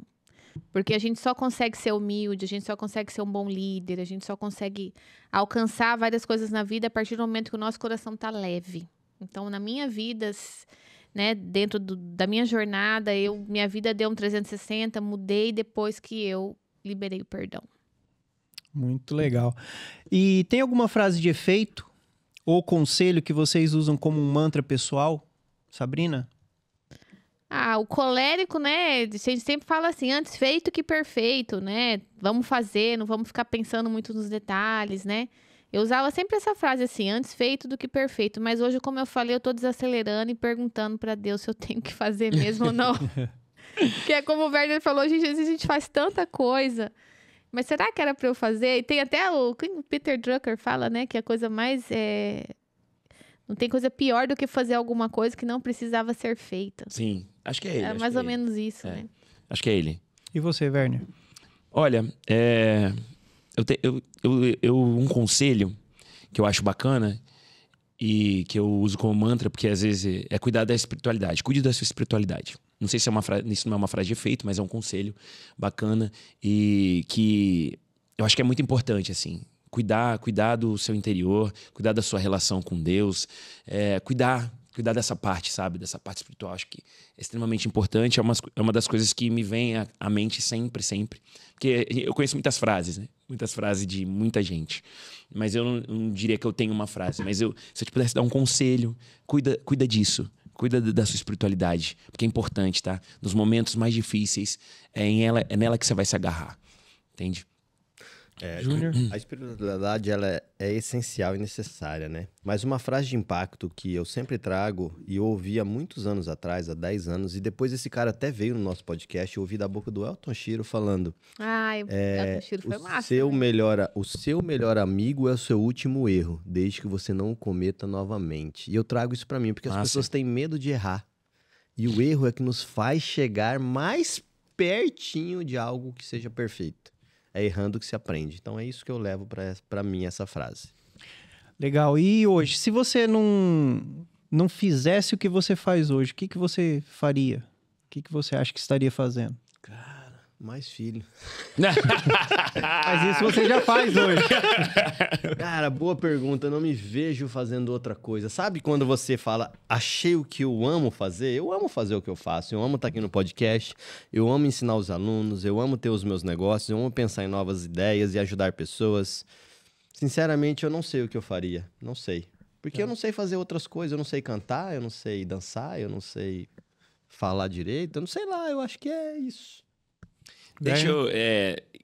Porque a gente só consegue ser humilde, a gente só consegue ser um bom líder, a gente só consegue alcançar várias coisas na vida a partir do momento que o nosso coração tá leve. Então, na minha vida, né, dentro da minha jornada, minha vida deu um 360, mudei depois que eu liberei o perdão. Muito legal. E tem alguma frase de efeito ou conselho que vocês usam como um mantra pessoal? Sabrina? O colérico, né, a gente sempre fala assim, antes feito que perfeito, né? Vamos fazer, não vamos ficar pensando muito nos detalhes, né? Eu usava sempre essa frase assim, antes feito do que perfeito. Mas hoje, como eu falei, eu tô desacelerando e perguntando pra Deus se eu tenho que fazer mesmo ou não. Porque é como o Werner falou, gente, às vezes a gente faz tanta coisa. Mas será que era pra eu fazer? E tem até o Peter Drucker fala, né, que a coisa mais... Não tem coisa pior do que fazer alguma coisa que não precisava ser feita. Sim, acho que é ele. É mais ou menos isso, né? Acho que é ele. E você, Werner? Olha, um conselho que eu acho bacana e que eu uso como mantra, porque às vezes é cuidar da espiritualidade. Cuide da sua espiritualidade. Não sei se isso não é uma frase de efeito, mas é um conselho bacana e que eu acho que é muito importante, assim. Cuidar do seu interior, cuidar da sua relação com Deus, cuidar dessa parte, sabe? Dessa parte espiritual. Acho que é extremamente importante. É uma das coisas que me vem à mente sempre. Porque eu conheço muitas frases, né? muitas frases de muita gente. Mas eu não diria que eu tenho uma frase. Mas se eu te pudesse dar um conselho, cuida disso. Cuida da sua espiritualidade. Porque é importante, tá? Nos momentos mais difíceis, é nela que você vai se agarrar. Entende? Júnior? A espiritualidade, ela é essencial e necessária, né? Mas uma frase de impacto que eu sempre trago, e eu ouvi há muitos anos atrás, há 10 anos, e depois esse cara até veio no nosso podcast, eu ouvi da boca do Elton Chiro falando... Ai, o Elton Chiro foi massa. O seu melhor amigo é o seu último erro, desde que você não o cometa novamente. E eu trago isso pra mim, porque as pessoas têm medo de errar. E o erro é que nos faz chegar mais pertinho de algo que seja perfeito. É errando que se aprende. Então é isso que eu levo pra mim, essa frase. Legal. E hoje, se você não fizesse o que você faz hoje, o que você faria? O que você acha que estaria fazendo? Cara, mais filho. Mas isso você já faz hoje. Cara, boa pergunta. Eu não me vejo fazendo outra coisa. Sabe quando você fala, achei o que eu amo fazer? Eu amo fazer o que eu faço. Eu amo estar aqui no podcast. Eu amo ensinar os alunos. Eu amo ter os meus negócios. Eu amo pensar em novas ideias e ajudar pessoas. Sinceramente, eu não sei o que eu faria. Não sei. Porque eu não sei fazer outras coisas. Eu não sei cantar, eu não sei dançar, eu não sei falar direito. Eu não sei lá, eu acho que é isso. Deixa eu...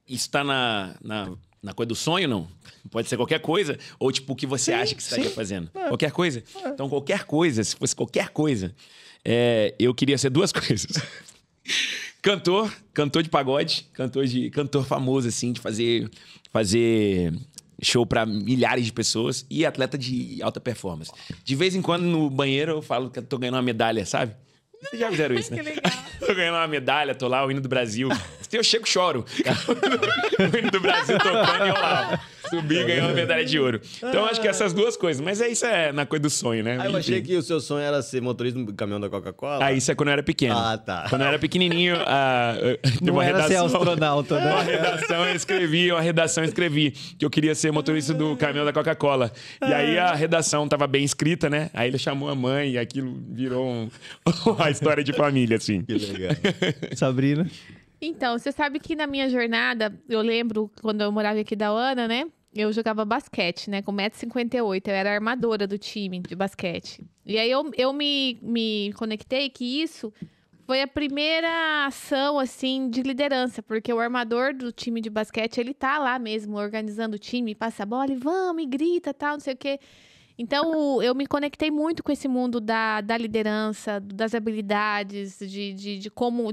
isso tá na coisa do sonho, não? Pode ser qualquer coisa? Ou, tipo, o que você acha que você estaria fazendo? Qualquer coisa? Então, qualquer coisa, se fosse qualquer coisa, eu queria ser duas coisas. Cantor de pagode, cantor famoso, assim, de fazer show pra milhares de pessoas e atleta de alta performance. De vez em quando, no banheiro, eu falo que eu tô ganhando uma medalha, sabe? Vocês já fizeram isso, né? Que legal. Tô ganhando uma medalha, tô lá, o hino do Brasil. Se eu chego, choro. O hino do Brasil tocando e eu lá. Subi e ganhei uma medalha de ouro. Então, acho que essas duas coisas. Mas isso é na coisa do sonho, né? Eu achei que o seu sonho era ser motorista do caminhão da Coca-Cola. Isso é quando eu era pequeno. Ah, tá. Quando eu era pequenininho, tem Não uma era ser astronauta, né? Uma redação eu escrevi que eu queria ser motorista do caminhão da Coca-Cola. E aí a redação tava bem escrita, né? Aí ele chamou a mãe e aquilo virou uma história de família, assim. Que legal. Sabrina? Então, você sabe que na minha jornada, eu lembro quando eu morava aqui da Ana, né? Eu jogava basquete, né? Com 1,58 m. Eu era armadora do time de basquete. E aí eu me conectei que isso foi a primeira ação, assim, de liderança. Porque o armador do time de basquete, ele tá lá mesmo, organizando o time, passa a bola e vamos, e grita, tal, não sei o quê. Então, eu me conectei muito com esse mundo da liderança, das habilidades, de como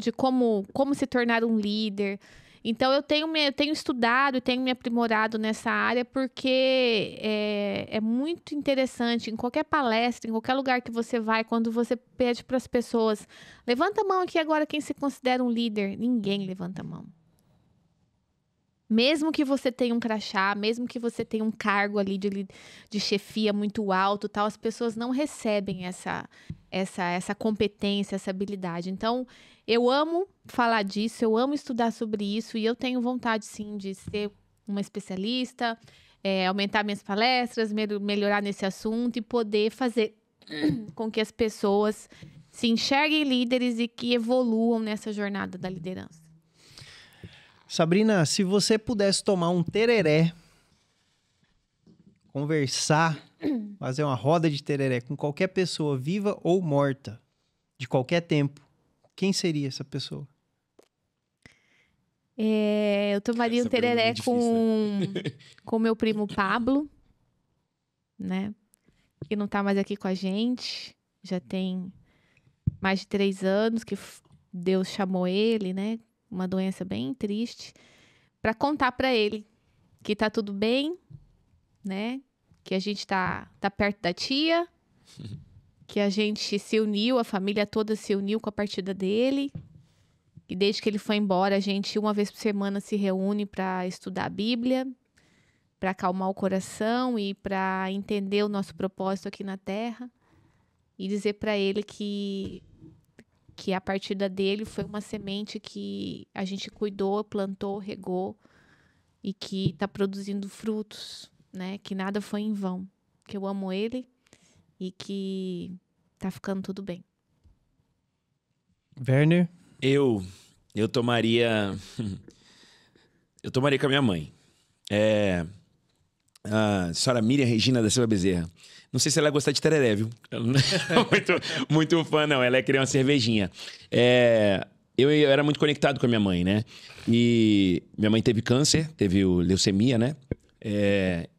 se tornar um líder. Então, eu tenho estudado e tenho me aprimorado nessa área porque é muito interessante. Em qualquer palestra, em qualquer lugar que você vai, quando você pede para as pessoas, levanta a mão aqui agora quem se considera um líder. Ninguém levanta a mão. Mesmo que você tenha um crachá, mesmo que você tenha um cargo ali de chefia muito alto, tal, as pessoas não recebem essa competência, essa habilidade. Então, eu amo falar disso, eu amo estudar sobre isso e eu tenho vontade, sim, de ser uma especialista, aumentar minhas palestras, melhorar nesse assunto e poder fazer com que as pessoas se enxerguem líderes e que evoluam nessa jornada da liderança. Sabrina, se você pudesse tomar um tereré, conversar, fazer uma roda de tereré com qualquer pessoa, viva ou morta, de qualquer tempo, quem seria essa pessoa? Eu tomaria um tereré com meu primo Pablo, né? Que não tá mais aqui com a gente. Já tem mais de 3 anos que Deus chamou ele, né? Uma doença bem triste, para contar para ele que tá tudo bem, né? Que a gente tá perto da tia, que a gente se uniu, a família toda se uniu com a partida dele. E desde que ele foi embora, a gente uma vez por semana se reúne para estudar a Bíblia, para acalmar o coração e para entender o nosso propósito aqui na Terra e dizer para ele que a partida dele foi uma semente que a gente cuidou, plantou, regou e que está produzindo frutos, né? Que nada foi em vão, que eu amo ele e que tá ficando tudo bem. Werner? Eu tomaria com a minha mãe. A senhora Miriam Regina da Silva Bezerra. Não sei se ela vai gostar de tereré, viu? Ela não é muito fã, não. Ela queria uma cervejinha. Eu era muito conectado com a minha mãe, né? E minha mãe teve câncer, teve leucemia, né?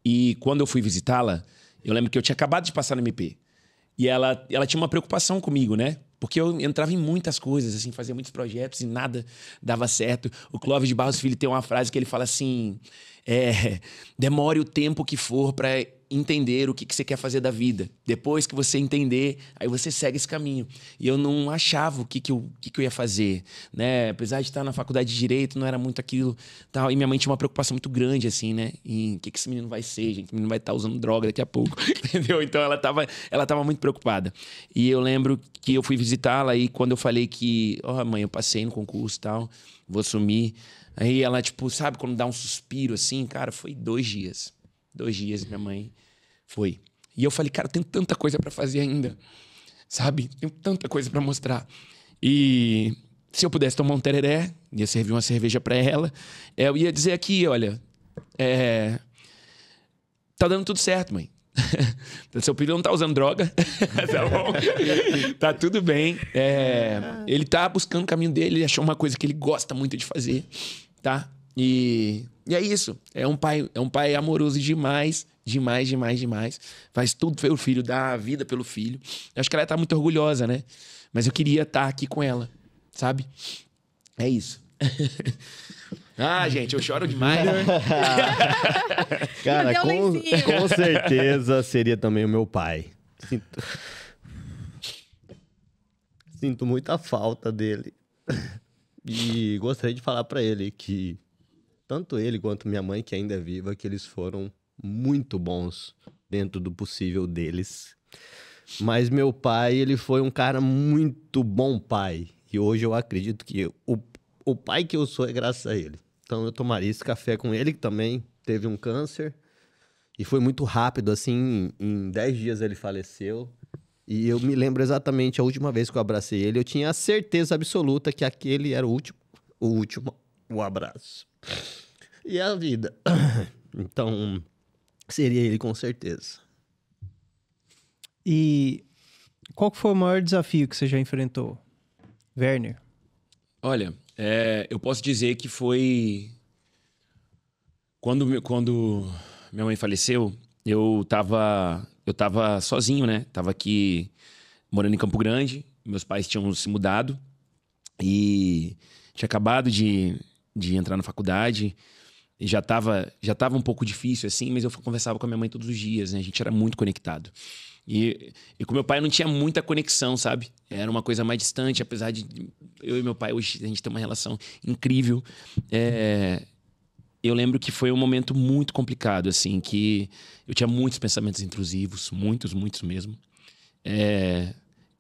E quando eu fui visitá-la, eu lembro que eu tinha acabado de passar no MP. E ela tinha uma preocupação comigo, né? Porque eu entrava em muitas coisas, assim, fazia muitos projetos e nada dava certo. O Clóvis de Barros Filho tem uma frase que ele fala assim... demore o tempo que for para entender o que você quer fazer da vida. Depois que você entender, aí você segue esse caminho. E eu não achava o que eu ia fazer, né? Apesar de estar na faculdade de Direito, não era muito aquilo, tal. E minha mãe tinha uma preocupação muito grande, assim, né? Em o que esse menino vai ser, gente. O menino vai estar usando droga daqui a pouco, entendeu? Então ela tava muito preocupada. E eu lembro que eu fui visitá-la e quando eu falei que, mãe, eu passei no concurso e tal, vou assumir. Aí ela, tipo, sabe quando dá um suspiro assim? Cara, foi 2 dias. 2 dias, minha mãe foi. E eu falei, cara, tem tanta coisa pra fazer ainda, sabe? Tenho tanta coisa pra mostrar. E se eu pudesse tomar um tereré, ia servir uma cerveja pra ela, eu ia dizer aqui, olha, tá dando tudo certo, mãe. Seu filho não tá usando droga, tá bom? Tá tudo bem. Ele tá buscando o caminho dele, ele achou uma coisa que ele gosta muito de fazer, tá? E é isso. É um pai amoroso demais, demais. Faz tudo pelo filho, dá a vida pelo filho. Eu acho que ela tá muito orgulhosa, né? Mas eu queria estar aqui com ela, sabe? É isso. Gente, eu choro demais, né? Cara, com certeza seria também o meu pai. Sinto muita falta dele. E gostaria de falar pra ele que tanto ele quanto minha mãe, que ainda é viva, que eles foram muito bons dentro do possível deles. Mas meu pai, ele foi um cara muito bom pai. E hoje eu acredito que o pai que eu sou é graças a ele. Então eu tomaria esse café com ele, que também teve um câncer. E foi muito rápido, assim, em 10 dias ele faleceu. E eu me lembro exatamente a última vez que eu abracei ele, eu tinha a certeza absoluta que aquele era o último abraço. E a vida. Então, seria ele com certeza. E qual que foi o maior desafio que você já enfrentou, Werner? Olha, eu posso dizer que foi... Quando minha mãe faleceu, eu tava sozinho, né? Tava aqui morando em Campo Grande, meus pais tinham se mudado e tinha acabado de entrar na faculdade e já tava um pouco difícil, assim, mas eu conversava com a minha mãe todos os dias, né? A gente era muito conectado. E com meu pai não tinha muita conexão, sabe? Era uma coisa mais distante, apesar de eu e meu pai hoje a gente tem uma relação incrível. Eu lembro que foi um momento muito complicado, assim, que eu tinha muitos pensamentos intrusivos, muitos mesmo.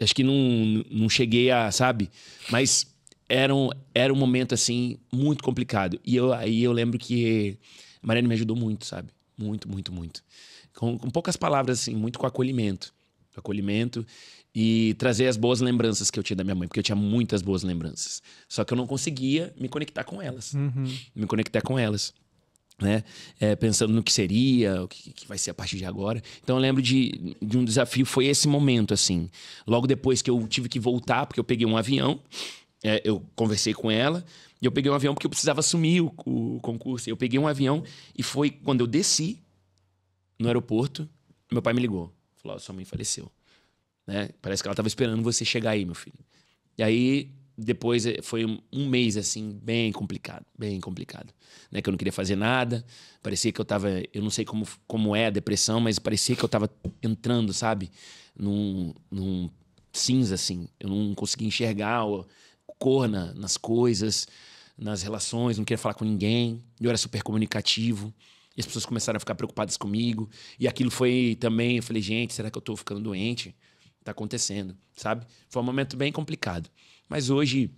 Acho que não cheguei a, sabe? Mas era um momento, assim, muito complicado. E aí eu lembro que a Mariana me ajudou muito, sabe? Muito. Com poucas palavras, assim, muito com acolhimento. E trazer as boas lembranças que eu tinha da minha mãe, porque eu tinha muitas boas lembranças. Só que eu não conseguia me conectar com elas. Né? Pensando no que seria, o que vai ser a partir de agora. Então eu lembro de um desafio, foi esse momento, assim. Logo depois que eu tive que voltar, porque eu peguei um avião, eu conversei com ela, e eu peguei um avião porque eu precisava assumir o concurso. Eu peguei um avião e foi quando eu desci no aeroporto, meu pai me ligou. Falou, sua mãe faleceu. Né? Parece que ela estava esperando você chegar aí, meu filho. E aí, depois, foi um mês, assim, bem complicado. Né? Que eu não queria fazer nada. Parecia que eu tava... Eu não sei como é a depressão, mas parecia que eu tava entrando, sabe? Num cinza, assim. Eu não conseguia enxergar cor nas coisas, nas relações. Não queria falar com ninguém. Eu era super comunicativo. E as pessoas começaram a ficar preocupadas comigo. E aquilo foi também... Eu falei, gente, será que eu tô ficando doente? Tá acontecendo, sabe? Foi um momento bem complicado. Mas hoje,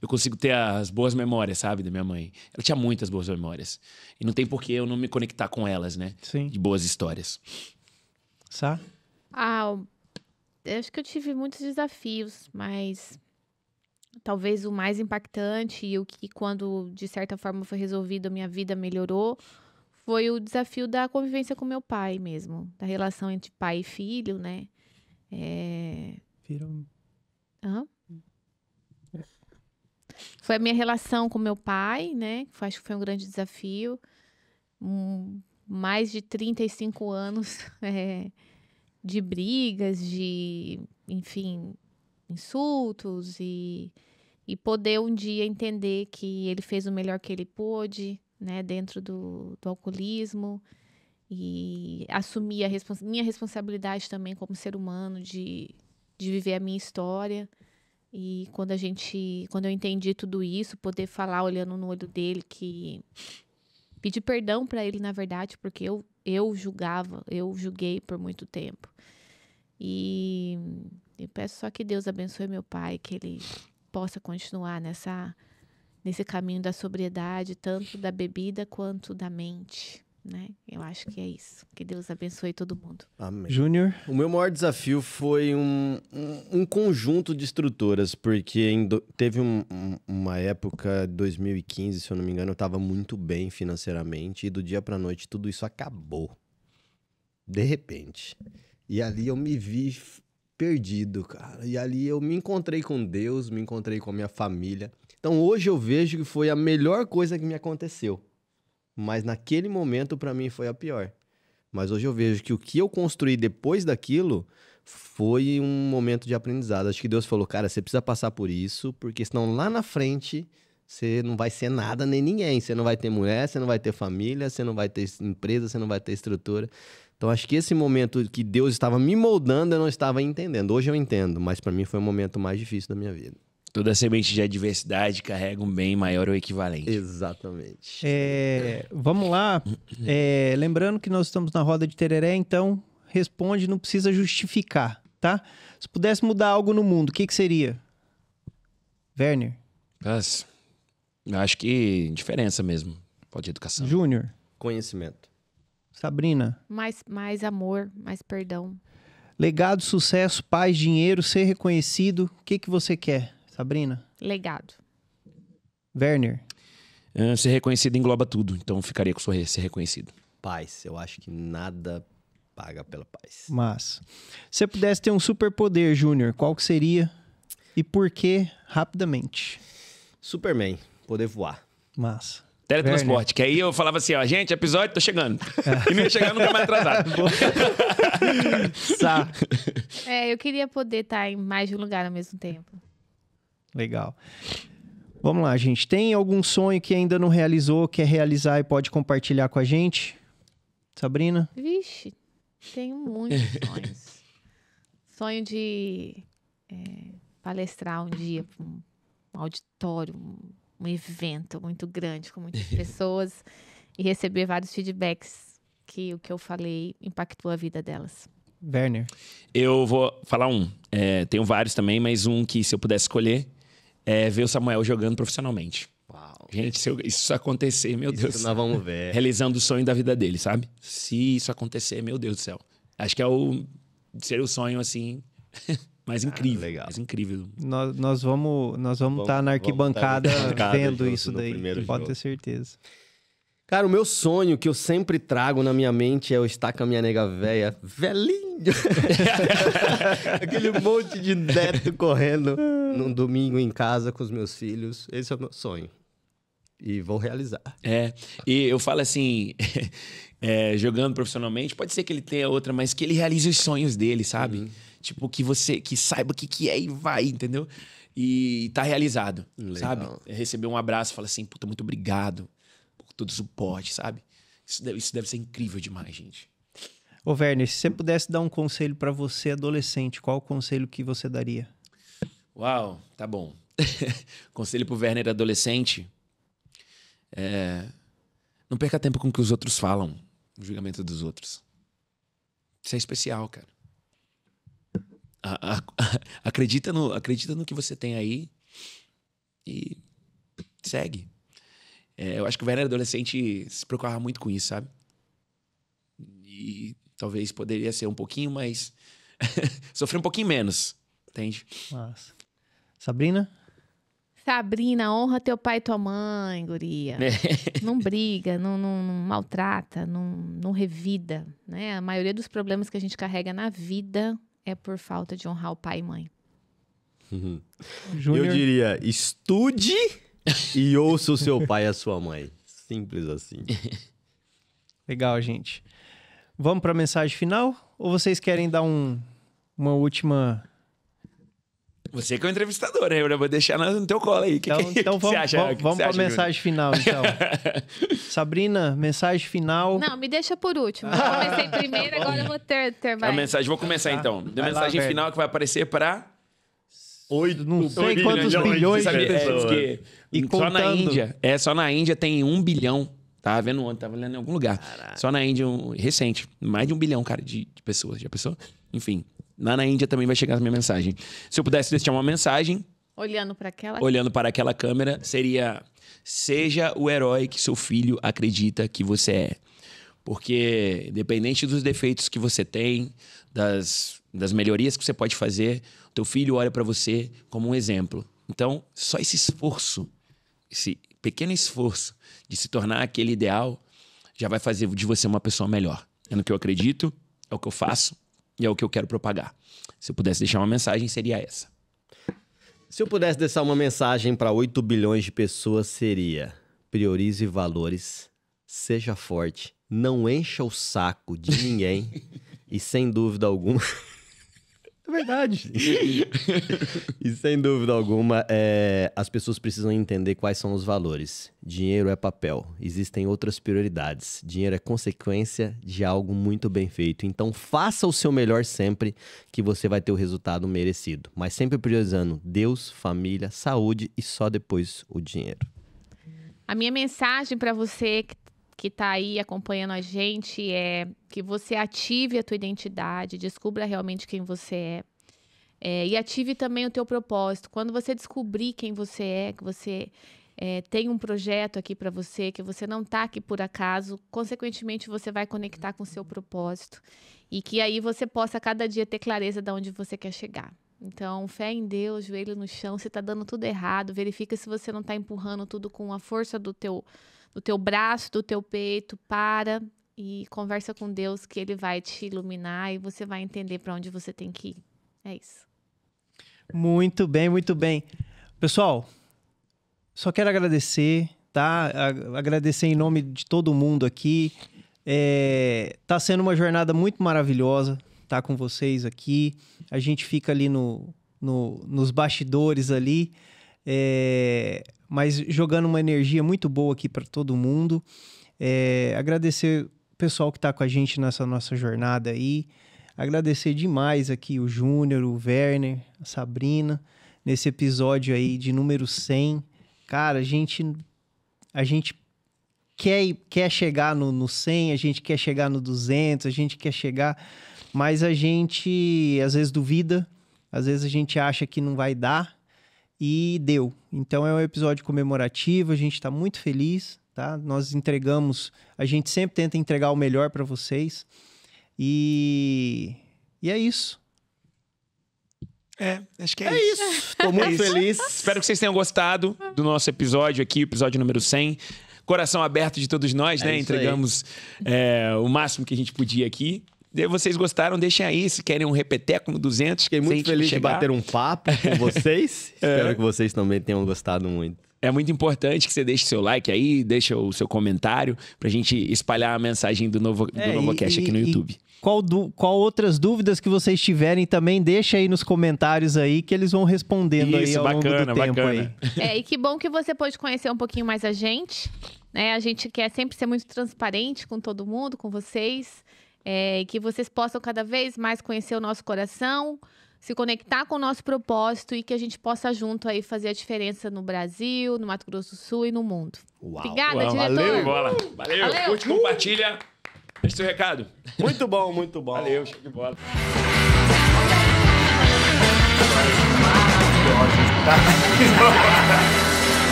eu consigo ter as boas memórias, sabe? Da minha mãe. Ela tinha muitas boas memórias. E não tem por que eu não me conectar com elas, né? Sim. De boas histórias. Sá? Eu acho que eu tive muitos desafios, mas talvez o mais impactante e o que, quando de certa forma foi resolvido, a minha vida melhorou, foi o desafio da convivência com meu pai mesmo, da relação entre pai e filho, né? Hã? Foi a minha relação com meu pai, né? Acho que foi um grande desafio. Mais de 35 anos de brigas, de, enfim, insultos e poder um dia entender que ele fez o melhor que ele pôde, né, dentro do alcoolismo, e assumir minha responsabilidade também como ser humano de viver a minha história. E quando eu entendi tudo isso, poder falar olhando no olho dele, que pedir perdão para ele, na verdade, porque eu julguei por muito tempo. E eu peço só que Deus abençoe meu pai, que ele possa continuar nesse caminho da sobriedade, tanto da bebida quanto da mente, né? Eu acho que é isso. Que Deus abençoe todo mundo. Amém. Júnior? O meu maior desafio foi um conjunto de estruturas, porque teve uma época, 2015, se eu não me engano, eu estava muito bem financeiramente, e do dia para noite tudo isso acabou. De repente. E ali eu me vi perdido, cara. E ali eu me encontrei com Deus, me encontrei com a minha família. Então hoje eu vejo que foi a melhor coisa que me aconteceu. Mas naquele momento, para mim, foi a pior. Mas hoje eu vejo que o que eu construí depois daquilo foi um momento de aprendizado. Acho que Deus falou, cara, você precisa passar por isso, porque senão lá na frente você não vai ser nada nem ninguém. Você não vai ter mulher, você não vai ter família, você não vai ter empresa, você não vai ter estrutura. Então acho que esse momento que Deus estava me moldando, eu não estava entendendo. Hoje eu entendo, mas para mim foi o momento mais difícil da minha vida. Toda semente de adversidade carrega um bem maior ou equivalente. Exatamente. Vamos lá. Lembrando que nós estamos na roda de tereré, então responde, não precisa justificar, tá? Se pudesse mudar algo no mundo, o que seria? Werner? Nossa, eu acho que diferença mesmo. Pode educação. Júnior? Conhecimento. Sabrina? Mais amor, mais perdão. Legado, sucesso, paz, dinheiro, ser reconhecido. O que você quer, Sabrina? Legado. Werner? Ser reconhecido engloba tudo, então ficaria com ser reconhecido. Paz. Eu acho que nada paga pela paz. Mas, se você pudesse ter um superpoder, Júnior, qual que seria e por quê, rapidamente? Superman. Poder voar. Massa. Teletransporte, que aí eu falava assim, ó, gente, episódio, tô chegando. E não ia chegar nunca mais atrasado. Eu queria poder estar em mais de um lugar ao mesmo tempo. Legal. Vamos lá, gente. Tem algum sonho que ainda não realizou, quer realizar e pode compartilhar com a gente? Sabrina? Vixe, tenho muitos sonhos. Sonho de palestrar um dia para um auditório, um evento muito grande, com muitas pessoas, e receber vários feedbacks que o que eu falei impactou a vida delas. Werner? Eu vou falar um. Tenho vários também, mas um que, se eu pudesse escolher, é ver o Samuel jogando profissionalmente. Uau. Gente, se isso acontecer, meu Deus. Isso nós vamos ver. Realizando o sonho da vida dele, sabe? Se isso acontecer, meu Deus do céu. Acho que seria o sonho, assim, mais incrível. Legal. Mais incrível. Nós vamos estar na arquibancada vendo isso daí. Pode ter certeza. Cara, o meu sonho que eu sempre trago na minha mente é eu estar com a minha nega véia, velhinho. Aquele monte de neto correndo num domingo em casa com os meus filhos. Esse é o meu sonho. E vou realizar. E eu falo assim, jogando profissionalmente, pode ser que ele tenha outra, mas que ele realize os sonhos dele, sabe? Uhum. Tipo, que saiba o que é e vai, entendeu? E tá realizado, Legal. sabe? Receber um abraço, fala assim, puta, muito obrigado por todo o suporte, sabe? Isso deve ser incrível demais, gente. Ô, Werner, se você pudesse dar um conselho pra você, adolescente, qual o conselho que você daria? Uau, tá bom. Conselho pro Werner adolescente. Não perca tempo com o que os outros falam, no julgamento dos outros. Isso é especial, cara. Acredita no que você tem aí e segue. Eu acho que o Werner adolescente se preocupava muito com isso, sabe? E talvez poderia ser um pouquinho mais... sofrer um pouquinho menos, entende? Massa. Sabrina? Sabrina, honra teu pai e tua mãe, guria. Não briga, não maltrata, não revida, né? A maioria dos problemas que a gente carrega na vida é por falta de honrar o pai e mãe. Eu diria, estude e ouça o seu pai e a sua mãe. Simples assim. Legal, gente. Vamos para a mensagem final? Ou vocês querem dar uma última... Você que é o entrevistador, né? Eu vou deixar no teu colo aí. Então vamos para a mensagem final, então. Sabrina, mensagem final. Não, me deixa por último. Eu comecei primeiro, agora eu vou ter a mensagem. Vou começar então. Da mensagem final que vai aparecer para... Não sei quantos bilhões de pessoas. E só na Índia. Só na Índia tem 1 bilhão. Tava vendo ontem, tava lendo em algum lugar. Caraca. Só na Índia, recente. Mais de 1 bilhão, cara, de pessoas. Já pensou? Enfim. Lá na Índia também vai chegar a minha mensagem. Se eu pudesse deixar uma mensagem... Olhando para aquela câmera, seria... Seja o herói que seu filho acredita que você é. Porque, independente dos defeitos que você tem, das melhorias que você pode fazer, teu filho olha para você como um exemplo. Então, só esse esforço, esse pequeno esforço de se tornar aquele ideal, já vai fazer de você uma pessoa melhor. É no que eu acredito, é o que eu faço e é o que eu quero propagar. Se eu pudesse deixar uma mensagem, seria essa. Se eu pudesse deixar uma mensagem para 8 bilhões de pessoas, seria: priorize valores, seja forte, não encha o saco de ninguém e, sem dúvida alguma... É verdade. E sem dúvida alguma, as pessoas precisam entender quais são os valores. Dinheiro é papel. Existem outras prioridades. Dinheiro é consequência de algo muito bem feito. Então, faça o seu melhor sempre, que você vai ter o resultado merecido. Mas sempre priorizando Deus, família, saúde e só depois o dinheiro. A minha mensagem para você que está aí acompanhando a gente é que você ative a tua identidade, descubra realmente quem você é, e ative também o teu propósito. Quando você descobrir quem você é, que você tem um projeto aqui para você, que você não está aqui por acaso, consequentemente você vai conectar com o seu propósito e que aí você possa cada dia ter clareza de onde você quer chegar. Então, fé em Deus, joelho no chão, se está dando tudo errado, verifica se você não está empurrando tudo com a força do teu braço, do teu peito, para e conversa com Deus que Ele vai te iluminar e você vai entender para onde você tem que ir. É isso. Muito bem, muito bem. Pessoal, só quero agradecer, tá? Agradecer em nome de todo mundo aqui. Tá sendo uma jornada muito maravilhosa estar com vocês aqui. A gente fica ali nos bastidores ali, mas jogando uma energia muito boa aqui para todo mundo. Agradecer o pessoal que está com a gente nessa nossa jornada aí. Agradecer demais aqui o Júnior, o Werner, a Sabrina, nesse episódio aí de número 100. Cara, a gente quer chegar no 100, a gente quer chegar no 200, a gente quer chegar... Mas a gente, às vezes, duvida, às vezes a gente acha que não vai dar e deu. Então, é um episódio comemorativo, a gente está muito feliz, tá? Nós entregamos, a gente sempre tenta entregar o melhor para vocês e é isso. Acho que é isso. Estou muito feliz. Espero que vocês tenham gostado do nosso episódio aqui, episódio número 100. Coração aberto de todos nós, né? Entregamos o máximo que a gente podia aqui. Vocês gostaram? Deixem aí se querem um repeteco no 200. Fiquei muito feliz de bater um papo com vocês. Espero que vocês também tenham gostado muito. É muito importante que você deixe seu like aí, deixe o seu comentário pra gente espalhar a mensagem do NovoCast aqui no YouTube. Qual outras dúvidas que vocês tiverem também, deixa aí nos comentários aí que eles vão respondendo aí ao longo do tempo aí. E que bom que você pôde conhecer um pouquinho mais a gente, né? A gente quer sempre ser muito transparente com todo mundo, com vocês. Que vocês possam cada vez mais conhecer o nosso coração, se conectar com o nosso propósito e que a gente possa junto aí fazer a diferença no Brasil, no Mato Grosso do Sul e no mundo. Obrigada, diretor. Valeu, bola. Valeu. Curte, compartilha. Deixa seu recado. Muito bom, muito bom. Valeu, show de bola.